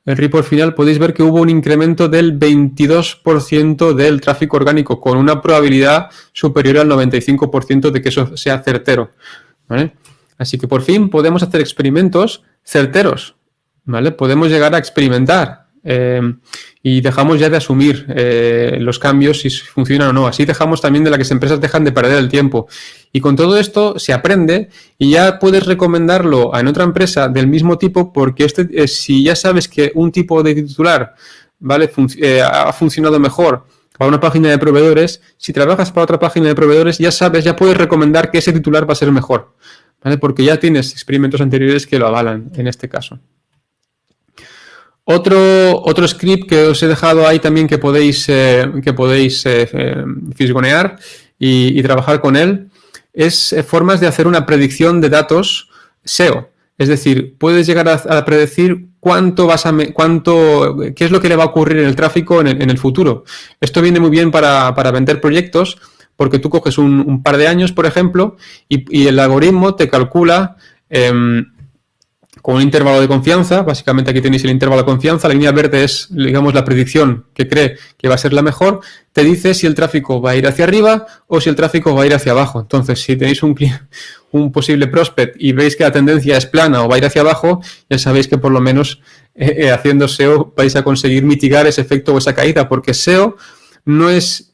El report final podéis ver que hubo un incremento del 22% del tráfico orgánico con una probabilidad superior al 95% de que eso sea certero, ¿vale? Así que por fin podemos hacer experimentos certeros, ¿vale? Podemos llegar a experimentar y dejamos ya de asumir los cambios si funcionan o no. Así dejamos también de que las empresas dejan de perder el tiempo. Y con todo esto se aprende y ya puedes recomendarlo en otra empresa del mismo tipo porque si ya sabes que un tipo de titular, ¿vale? Ha funcionado mejor para una página de proveedores, si trabajas para otra página de proveedores ya sabes, ya puedes recomendar que ese titular va a ser mejor, ¿vale? Porque ya tienes experimentos anteriores que lo avalan en este caso. Otro script que os he dejado ahí también que podéis fisgonear y trabajar con él es formas de hacer una predicción de datos SEO. Es decir, puedes llegar a predecir qué es lo que le va a ocurrir en el tráfico en el futuro. Esto viene muy bien para vender proyectos porque tú coges un par de años, por ejemplo, y el algoritmo te calcula con un intervalo de confianza. Básicamente aquí tenéis el intervalo de confianza. La línea verde es, digamos, la predicción que cree que va a ser la mejor. Te dice si el tráfico va a ir hacia arriba o si el tráfico va a ir hacia abajo. Entonces, si tenéis un posible prospect y veis que la tendencia es plana o va a ir hacia abajo, ya sabéis que por lo menos haciendo SEO vais a conseguir mitigar ese efecto o esa caída, porque SEO no es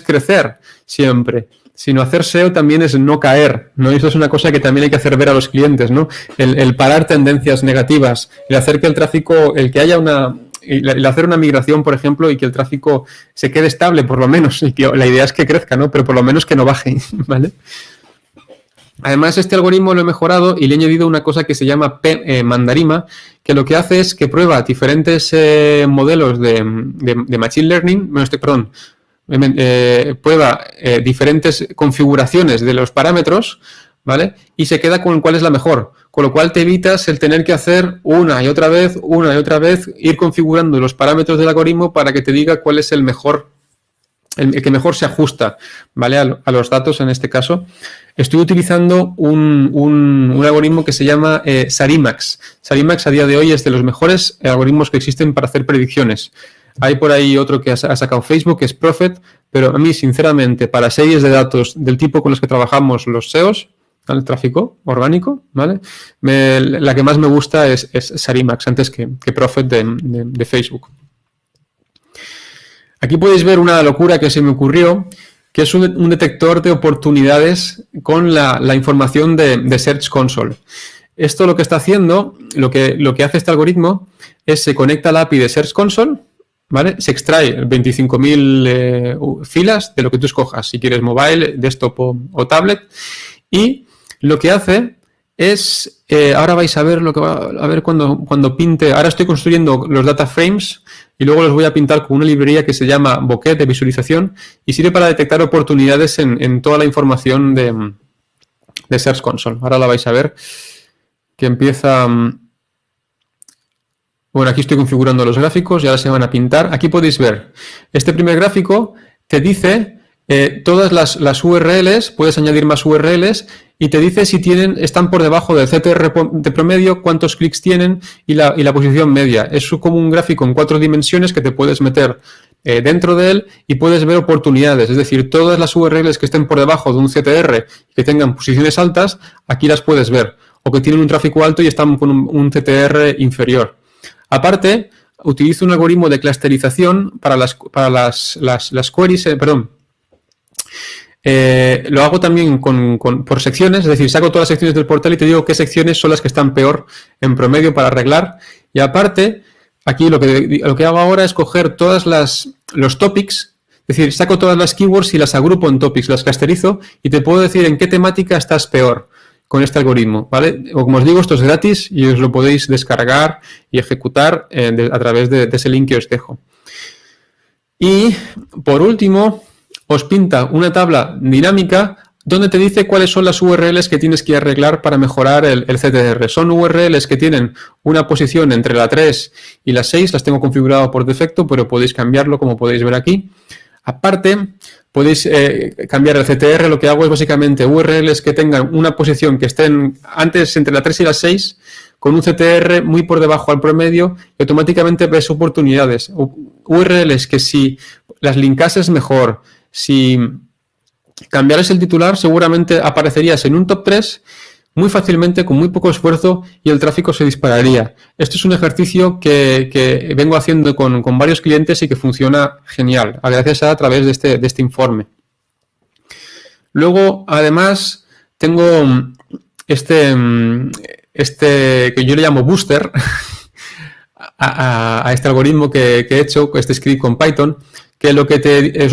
crecer siempre, sino hacer SEO también es no caer, ¿no? Y eso es una cosa que también hay que hacer ver a los clientes, ¿no? El parar tendencias negativas, el hacer que el tráfico, el hacer una migración, por ejemplo, y que el tráfico se quede estable, por lo menos, y que la idea es que crezca, ¿no? Pero por lo menos que no baje, ¿vale? Además, este algoritmo lo he mejorado y le he añadido una cosa que se llama Mandarima, que lo que hace es que prueba diferentes modelos de Machine Learning, prueba diferentes configuraciones de los parámetros, ¿vale? Y se queda con cuál es la mejor, con lo cual te evitas el tener que hacer una y otra vez, ir configurando los parámetros del algoritmo para que te diga cuál es el mejor, el que mejor se ajusta, ¿vale? A los datos en este caso. Estoy utilizando un algoritmo que se llama Sarimax. Sarimax a día de hoy es de los mejores algoritmos que existen para hacer predicciones. Hay por ahí otro que ha sacado Facebook, que es Prophet, pero a mí, sinceramente, para series de datos del tipo con los que trabajamos los SEOs, el tráfico orgánico, ¿vale? La que más me gusta es Sarimax, antes que Prophet de Facebook. Aquí podéis ver una locura que se me ocurrió, que es un detector de oportunidades con la información de Search Console. Esto lo que está haciendo, lo que hace este algoritmo, es se conecta al API de Search Console, ¿vale? Se extrae 25.000 filas de lo que tú escojas, si quieres mobile, desktop o tablet, y lo que hace es, ahora vais a ver lo que va a ver cuando pinte. Ahora estoy construyendo los data frames y luego los voy a pintar con una librería que se llama Bokeh de visualización y sirve para detectar oportunidades en toda la información de Search Console. Ahora la vais a ver que empieza. Bueno, aquí estoy configurando los gráficos y ahora se van a pintar. Aquí podéis ver, este primer gráfico te dice todas las URLs, puedes añadir más URLs y te dice si están por debajo del CTR de promedio, cuántos clics tienen y la posición media. Es como un gráfico en 4 dimensiones que te puedes meter dentro de él y puedes ver oportunidades. Es decir, todas las URLs que estén por debajo de un CTR y que tengan posiciones altas, aquí las puedes ver. O que tienen un tráfico alto y están con un CTR inferior. Aparte, utilizo un algoritmo de clusterización para las queries, lo hago también por secciones, es decir, saco todas las secciones del portal y te digo qué secciones son las que están peor en promedio para arreglar. Y aparte, aquí lo que hago ahora es coger todos los topics, es decir, saco todas las keywords y las agrupo en topics, las clusterizo y te puedo decir en qué temática estás peor con este algoritmo, ¿vale? O como os digo, esto es gratis y os lo podéis descargar y ejecutar a través de ese link que os dejo. Y, por último, os pinta una tabla dinámica donde te dice cuáles son las URLs que tienes que arreglar para mejorar el CTR. Son URLs que tienen una posición entre la 3 y la 6, las tengo configurado por defecto, pero podéis cambiarlo como podéis ver aquí. Aparte, podéis cambiar el CTR. Lo que hago es básicamente URLs que tengan una posición que estén antes entre la 3 y la 6, con un CTR muy por debajo al promedio, y automáticamente ves oportunidades. URLs que si las linkases mejor, si cambiaras el titular, seguramente aparecerías en un top 3 muy fácilmente, con muy poco esfuerzo, y el tráfico se dispararía. Esto es un ejercicio que vengo haciendo con varios clientes y que funciona genial, gracias a través de este informe. Luego, además, tengo este que yo le llamo booster a este algoritmo que he hecho, este script con Python, que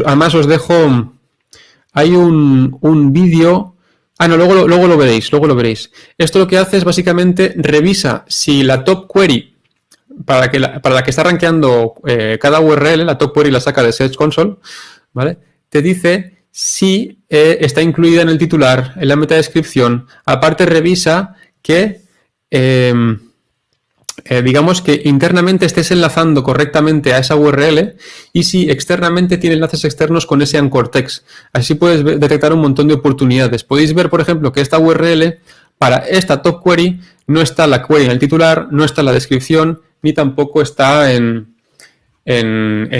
además os dejo, hay un vídeo. No, luego lo veréis. Esto lo que hace es básicamente revisa si la top query para la que está rankeando cada URL, la top query la saca de Search Console, ¿vale? Te dice si está incluida en el titular, en la metadescripción. Aparte revisa que digamos que internamente estés enlazando correctamente a esa URL, y si externamente tiene enlaces externos con ese anchor text. Así puedes detectar un montón de oportunidades. Podéis ver, por ejemplo, que esta URL, para esta top query, no está la query en el titular, no está en la descripción, ni tampoco está en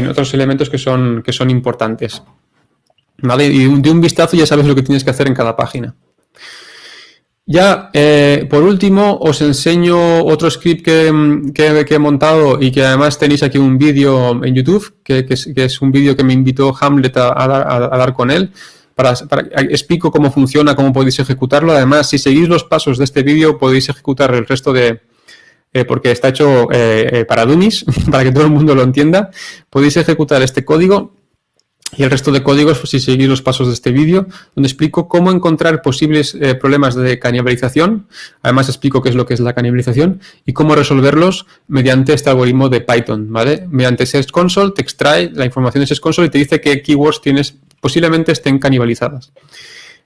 otros elementos que son importantes. ¿Vale? Y de un vistazo ya sabes lo que tienes que hacer en cada página. Ya, por último, os enseño otro script que he montado, y que además tenéis aquí un vídeo en YouTube, que es un vídeo que me invitó Hamlet a dar con él. Explico cómo funciona, cómo podéis ejecutarlo. Además, si seguís los pasos de este vídeo, podéis ejecutar el resto porque está hecho para dummies, para que todo el mundo lo entienda. Podéis ejecutar este código y el resto de códigos, si seguís los pasos de este vídeo, donde explico cómo encontrar posibles problemas de canibalización. Además, explico qué es lo que es la canibalización y cómo resolverlos mediante este algoritmo de Python, ¿vale? Mediante Search Console te extrae la información de Search Console y te dice qué keywords posiblemente estén canibalizadas.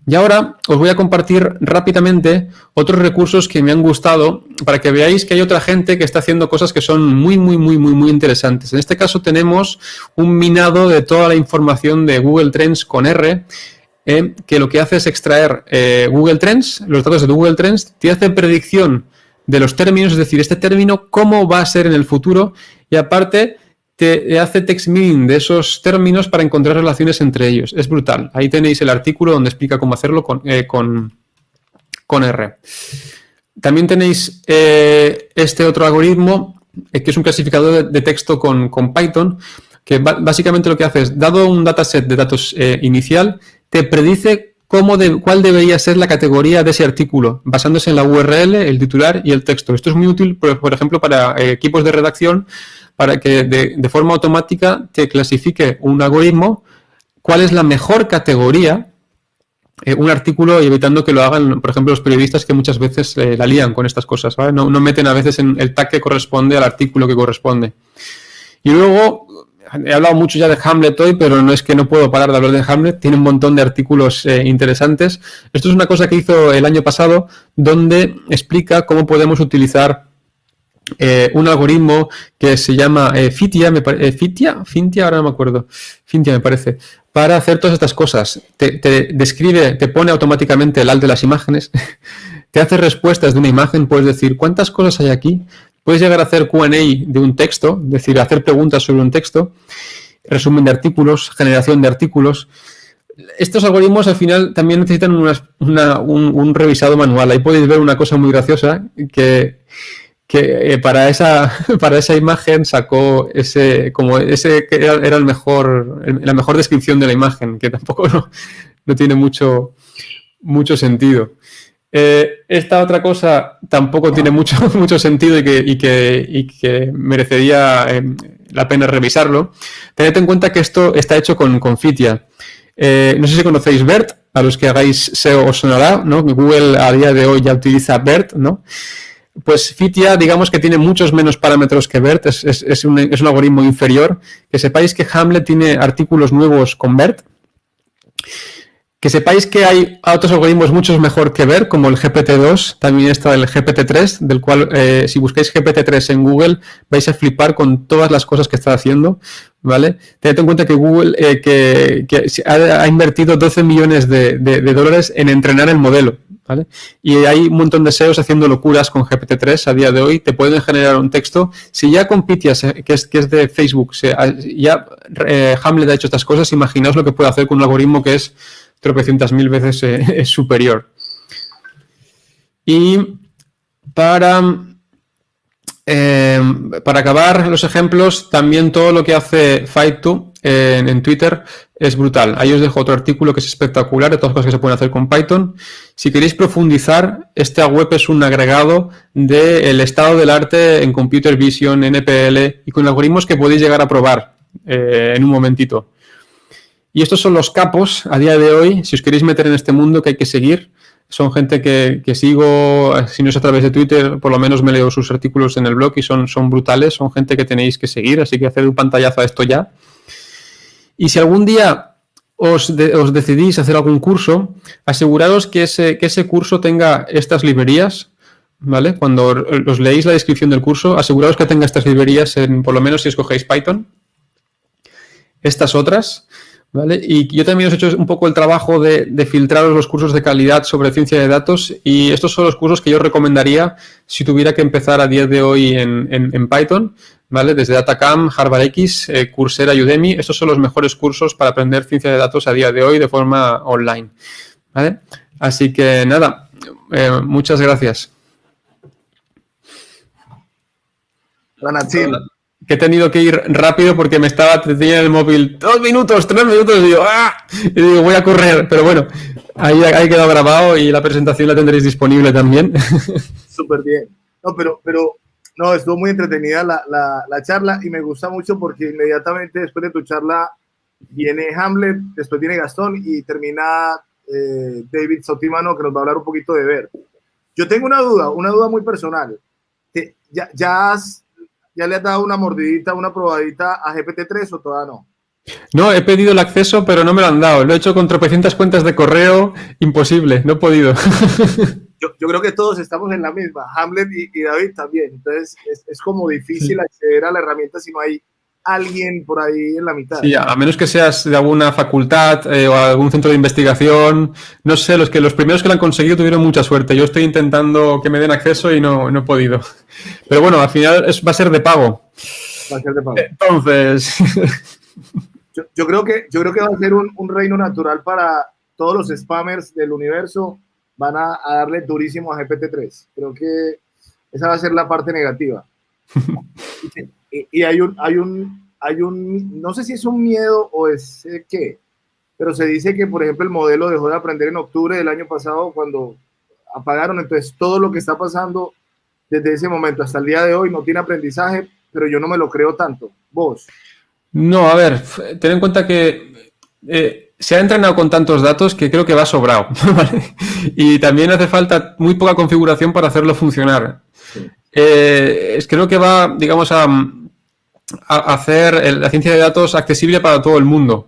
Y ahora os voy a compartir rápidamente otros recursos que me han gustado, para que veáis que hay otra gente que está haciendo cosas que son muy interesantes. En este caso tenemos un minado de toda la información de Google Trends con R, que lo que hace es extraer Google Trends, los datos de Google Trends, te hace predicción de los términos, es decir, este término cómo va a ser en el futuro, y aparte te hace text mining de esos términos para encontrar relaciones entre ellos. Es brutal. Ahí tenéis el artículo donde explica cómo hacerlo con R. También tenéis este otro algoritmo, que es un clasificador de texto con Python, que básicamente lo que hace es, dado un dataset de datos inicial, te predice cuál debería ser la categoría de ese artículo, basándose en la URL, el titular y el texto. Esto es muy útil, por ejemplo, para equipos de redacción, para que de forma automática te clasifique un algoritmo cuál es la mejor categoría un artículo, y evitando que lo hagan, por ejemplo, los periodistas, que muchas veces la lían con estas cosas, ¿vale? No meten a veces en el tag que corresponde al artículo que corresponde. Y luego, he hablado mucho ya de Hamlet hoy, pero no es que no puedo parar de hablar de Hamlet. Tiene un montón de artículos interesantes. Esto es una cosa que hizo el año pasado, donde explica cómo podemos utilizar un algoritmo que se llama Fitia, ahora no me acuerdo, Fitia me parece, para hacer todas estas cosas. Te describe, te pone automáticamente el alt de las imágenes, te hace respuestas de una imagen, puedes decir cuántas cosas hay aquí, puedes llegar a hacer Q&A de un texto, es decir, hacer preguntas sobre un texto, resumen de artículos, generación de artículos. Estos algoritmos al final también necesitan un revisado manual. Ahí podéis ver una cosa muy graciosa, que para esa imagen sacó ese que era la mejor descripción de la imagen, que tampoco no tiene mucho sentido. Esta otra cosa tampoco tiene mucho sentido y que merecería la pena revisarlo. Tened en cuenta que esto está hecho con Fitia. No sé si conocéis BERT, a los que hagáis SEO os sonará, ¿no? Google a día de hoy ya utiliza BERT, ¿no? Pues Fitia, digamos que tiene muchos menos parámetros que BERT, es un algoritmo inferior. Que sepáis que Hamlet tiene artículos nuevos con BERT. Que sepáis que hay otros algoritmos mucho mejor que ver, como el GPT-2, también está el GPT-3, del cual si buscáis GPT-3 en Google vais a flipar con todas las cosas que está haciendo, ¿vale? Tened en cuenta que Google que ha invertido 12 millones de dólares en entrenar el modelo, ¿vale? Y hay un montón de SEOs haciendo locuras con GPT-3 a día de hoy, te pueden generar un texto. Si ya con Pitias, que es de Facebook, ya Hamlet ha hecho estas cosas, imaginaos lo que puede hacer con un algoritmo que es tropecientas mil veces es superior. Y para acabar los ejemplos, también todo lo que hace Fight2 en Twitter es brutal. Ahí os dejo otro artículo que es espectacular de todas las cosas que se pueden hacer con Python. Si queréis profundizar, esta web es un agregado del estado del arte en Computer Vision, NPL y con algoritmos que podéis llegar a probar en un momentito. Y estos son los capos a día de hoy, si os queréis meter en este mundo que hay que seguir. Son gente que sigo, si no es a través de Twitter, por lo menos me leo sus artículos en el blog y son brutales, son gente que tenéis que seguir, así que haced un pantallazo a esto ya. Y si algún día os decidís hacer algún curso, aseguraros que ese curso tenga estas librerías, ¿vale? Cuando os leéis la descripción del curso, aseguraos que tenga estas librerías, por lo menos si escogéis Python. Estas otras, ¿vale? Y yo también os he hecho un poco el trabajo de filtraros los cursos de calidad sobre ciencia de datos y estos son los cursos que yo recomendaría si tuviera que empezar a día de hoy en Python, ¿vale? Desde Datacamp, HarvardX, Coursera y Udemy, estos son los mejores cursos para aprender ciencia de datos a día de hoy de forma online, ¿vale? Así que nada, muchas gracias. Que he tenido que ir rápido porque tenía el móvil 2 minutos, 3 minutos y digo, voy a correr, pero bueno, ahí quedado grabado y la presentación la tendréis disponible también. Súper bien. No, pero estuvo muy entretenida la charla y me gusta mucho porque inmediatamente después de tu charla viene Hamlet, después viene Gastón y termina David Sotimano, que nos va a hablar un poquito de ver. Yo tengo una duda muy personal. ¿Ya le has dado una mordidita, una probadita a GPT-3 o todavía no? No, he pedido el acceso, pero no me lo han dado. Lo he hecho con tropecientas cuentas de correo, imposible, no he podido. Yo creo que todos estamos en la misma, Hamlet y David también. Entonces es como difícil acceder a la herramienta si no hay alguien por ahí en la mitad. Sí, a menos que seas de alguna facultad o algún centro de investigación. No sé, los primeros que lo han conseguido tuvieron mucha suerte. Yo estoy intentando que me den acceso y no he podido. Pero bueno, al final va a ser de pago. Va a ser de pago. Entonces... Yo creo que va a ser un reino natural para todos los spammers del universo. Van a darle durísimo a GPT-3. Creo que esa va a ser la parte negativa. Y hay un, no sé si es un miedo o es qué, pero se dice que, por ejemplo, el modelo dejó de aprender en octubre del año pasado cuando apagaron. Entonces, todo lo que está pasando desde ese momento hasta el día de hoy no tiene aprendizaje, pero yo no me lo creo tanto. ¿Vos? No, a ver, ten en cuenta que se ha entrenado con tantos datos que creo que va sobrado, ¿vale? Y también hace falta muy poca configuración para hacerlo funcionar. Sí. Creo que va, digamos, a hacer la ciencia de datos accesible para todo el mundo.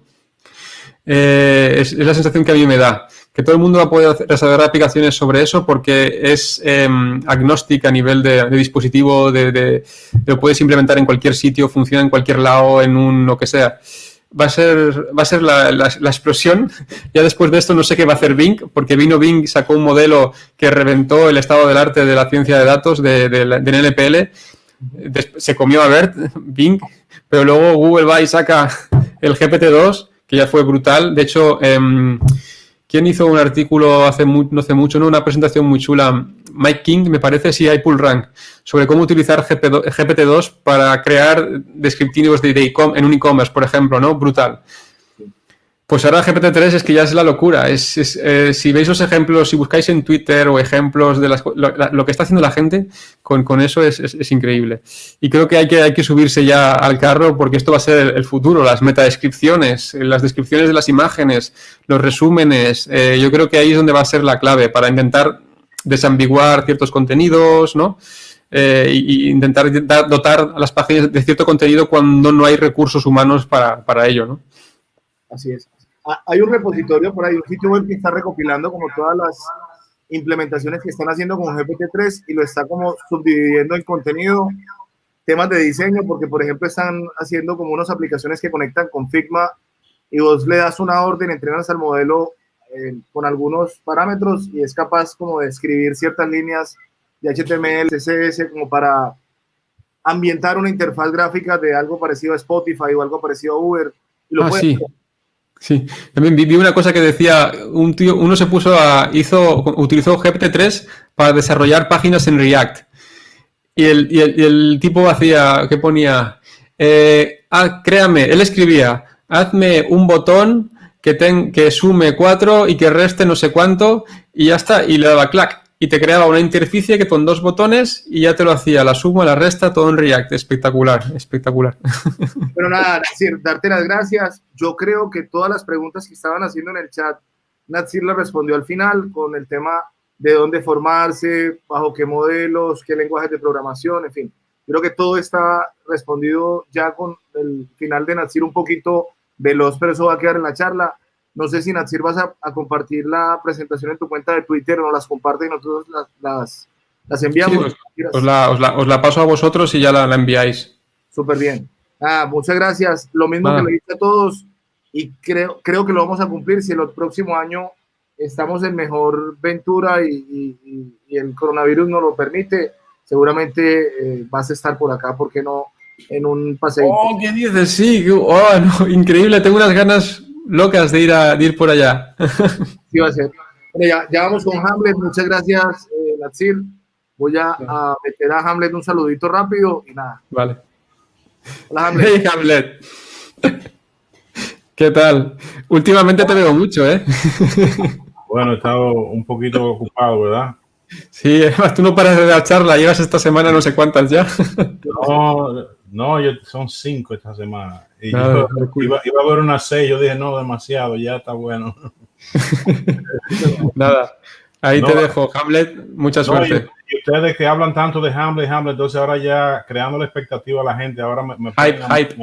Es la sensación que a mí me da. Que todo el mundo va a poder desarrollar aplicaciones sobre eso porque es agnóstica a nivel de dispositivo, lo puedes implementar en cualquier sitio, funciona en cualquier lado, en un lo que sea. Va a ser la explosión. Ya después de esto no sé qué va a hacer Bing, porque Bing sacó un modelo que reventó el estado del arte de la ciencia de datos del NPL. Se comió a BERT, Bing, pero luego Google va y saca el GPT-2, que ya fue brutal. De hecho, ¿quién hizo un artículo no hace mucho, una presentación muy chula? Mike King, me parece, sí, hay PullRank, sobre cómo utilizar GPT-2 para crear descriptivos en un e-commerce, por ejemplo, ¿no? Brutal. Pues ahora GPT-3 es que ya es la locura. Si veis los ejemplos, si buscáis en Twitter o ejemplos de lo que está haciendo la gente, con eso es increíble. Y creo que hay que subirse ya al carro porque esto va a ser el futuro. Las metadescripciones, las descripciones de las imágenes, los resúmenes. Yo creo que ahí es donde va a ser la clave para intentar desambiguar ciertos contenidos, ¿no? Y intentar dotar a las páginas de cierto contenido cuando no hay recursos humanos para ello, ¿no? Así es. Hay un repositorio por ahí, un sitio web que está recopilando como todas las implementaciones que están haciendo con GPT-3 y lo está como subdividiendo en contenido, temas de diseño, porque por ejemplo están haciendo como unas aplicaciones que conectan con Figma y vos le das una orden, entrenas al modelo con algunos parámetros y es capaz como de escribir ciertas líneas de HTML, CSS, como para ambientar una interfaz gráfica de algo parecido a Spotify o algo parecido a Uber. Y lo puede sí. Sí, también vi una cosa que decía, uno se puso utilizó GPT-3 para desarrollar páginas en React. Y el tipo hacía, ¿qué ponía? Créame, él escribía, hazme un botón que sume 4 y que reste no sé cuánto, y ya está, y le daba clac. Y te creaba una interficie que con 2 botones y ya te lo hacía, la suma, la resta, todo en React. Espectacular, espectacular. Pero nada, Natsir, darte las gracias. Yo creo que todas las preguntas que estaban haciendo en el chat, Natsir las respondió al final con el tema de dónde formarse, bajo qué modelos, qué lenguajes de programación, en fin. Creo que todo está respondido ya con el final de Natsir un poquito veloz, pero eso va a quedar en la charla. No sé si Natsir vas a compartir la presentación en tu cuenta de Twitter o las compartes y nosotros las enviamos. Sí, os la paso a vosotros y ya la enviáis. Súper bien. Muchas gracias. Lo mismo que le dije a todos y creo que lo vamos a cumplir si el próximo año estamos en mejor ventura y el coronavirus nos lo permite. Seguramente vas a estar por acá, ¿por qué no? En un paseo. Oh, ¿qué dices? Sí, no, increíble. Tengo unas ganas locas de ir por allá. Sí, va a ser. Bueno, ya vamos con Hamlet. Muchas gracias, Natsir. Voy a meter a Hamlet un saludito rápido y nada. Vale. Hola, Hamlet. Hey, Hamlet. ¿Qué tal? Últimamente te veo mucho, ¿eh? Bueno, he estado un poquito ocupado, ¿verdad? Sí, además tú no paras de dar charla. Llevas esta semana no sé cuántas ya. No, son 5 esta semana. Y yo iba a ver unas 6, yo dije, no, demasiado, ya está bueno. Nada, ahí te dejo, Hamlet, mucha suerte. Y ustedes que hablan tanto de Hamlet, entonces ahora ya creando la expectativa a la gente, ahora me hype.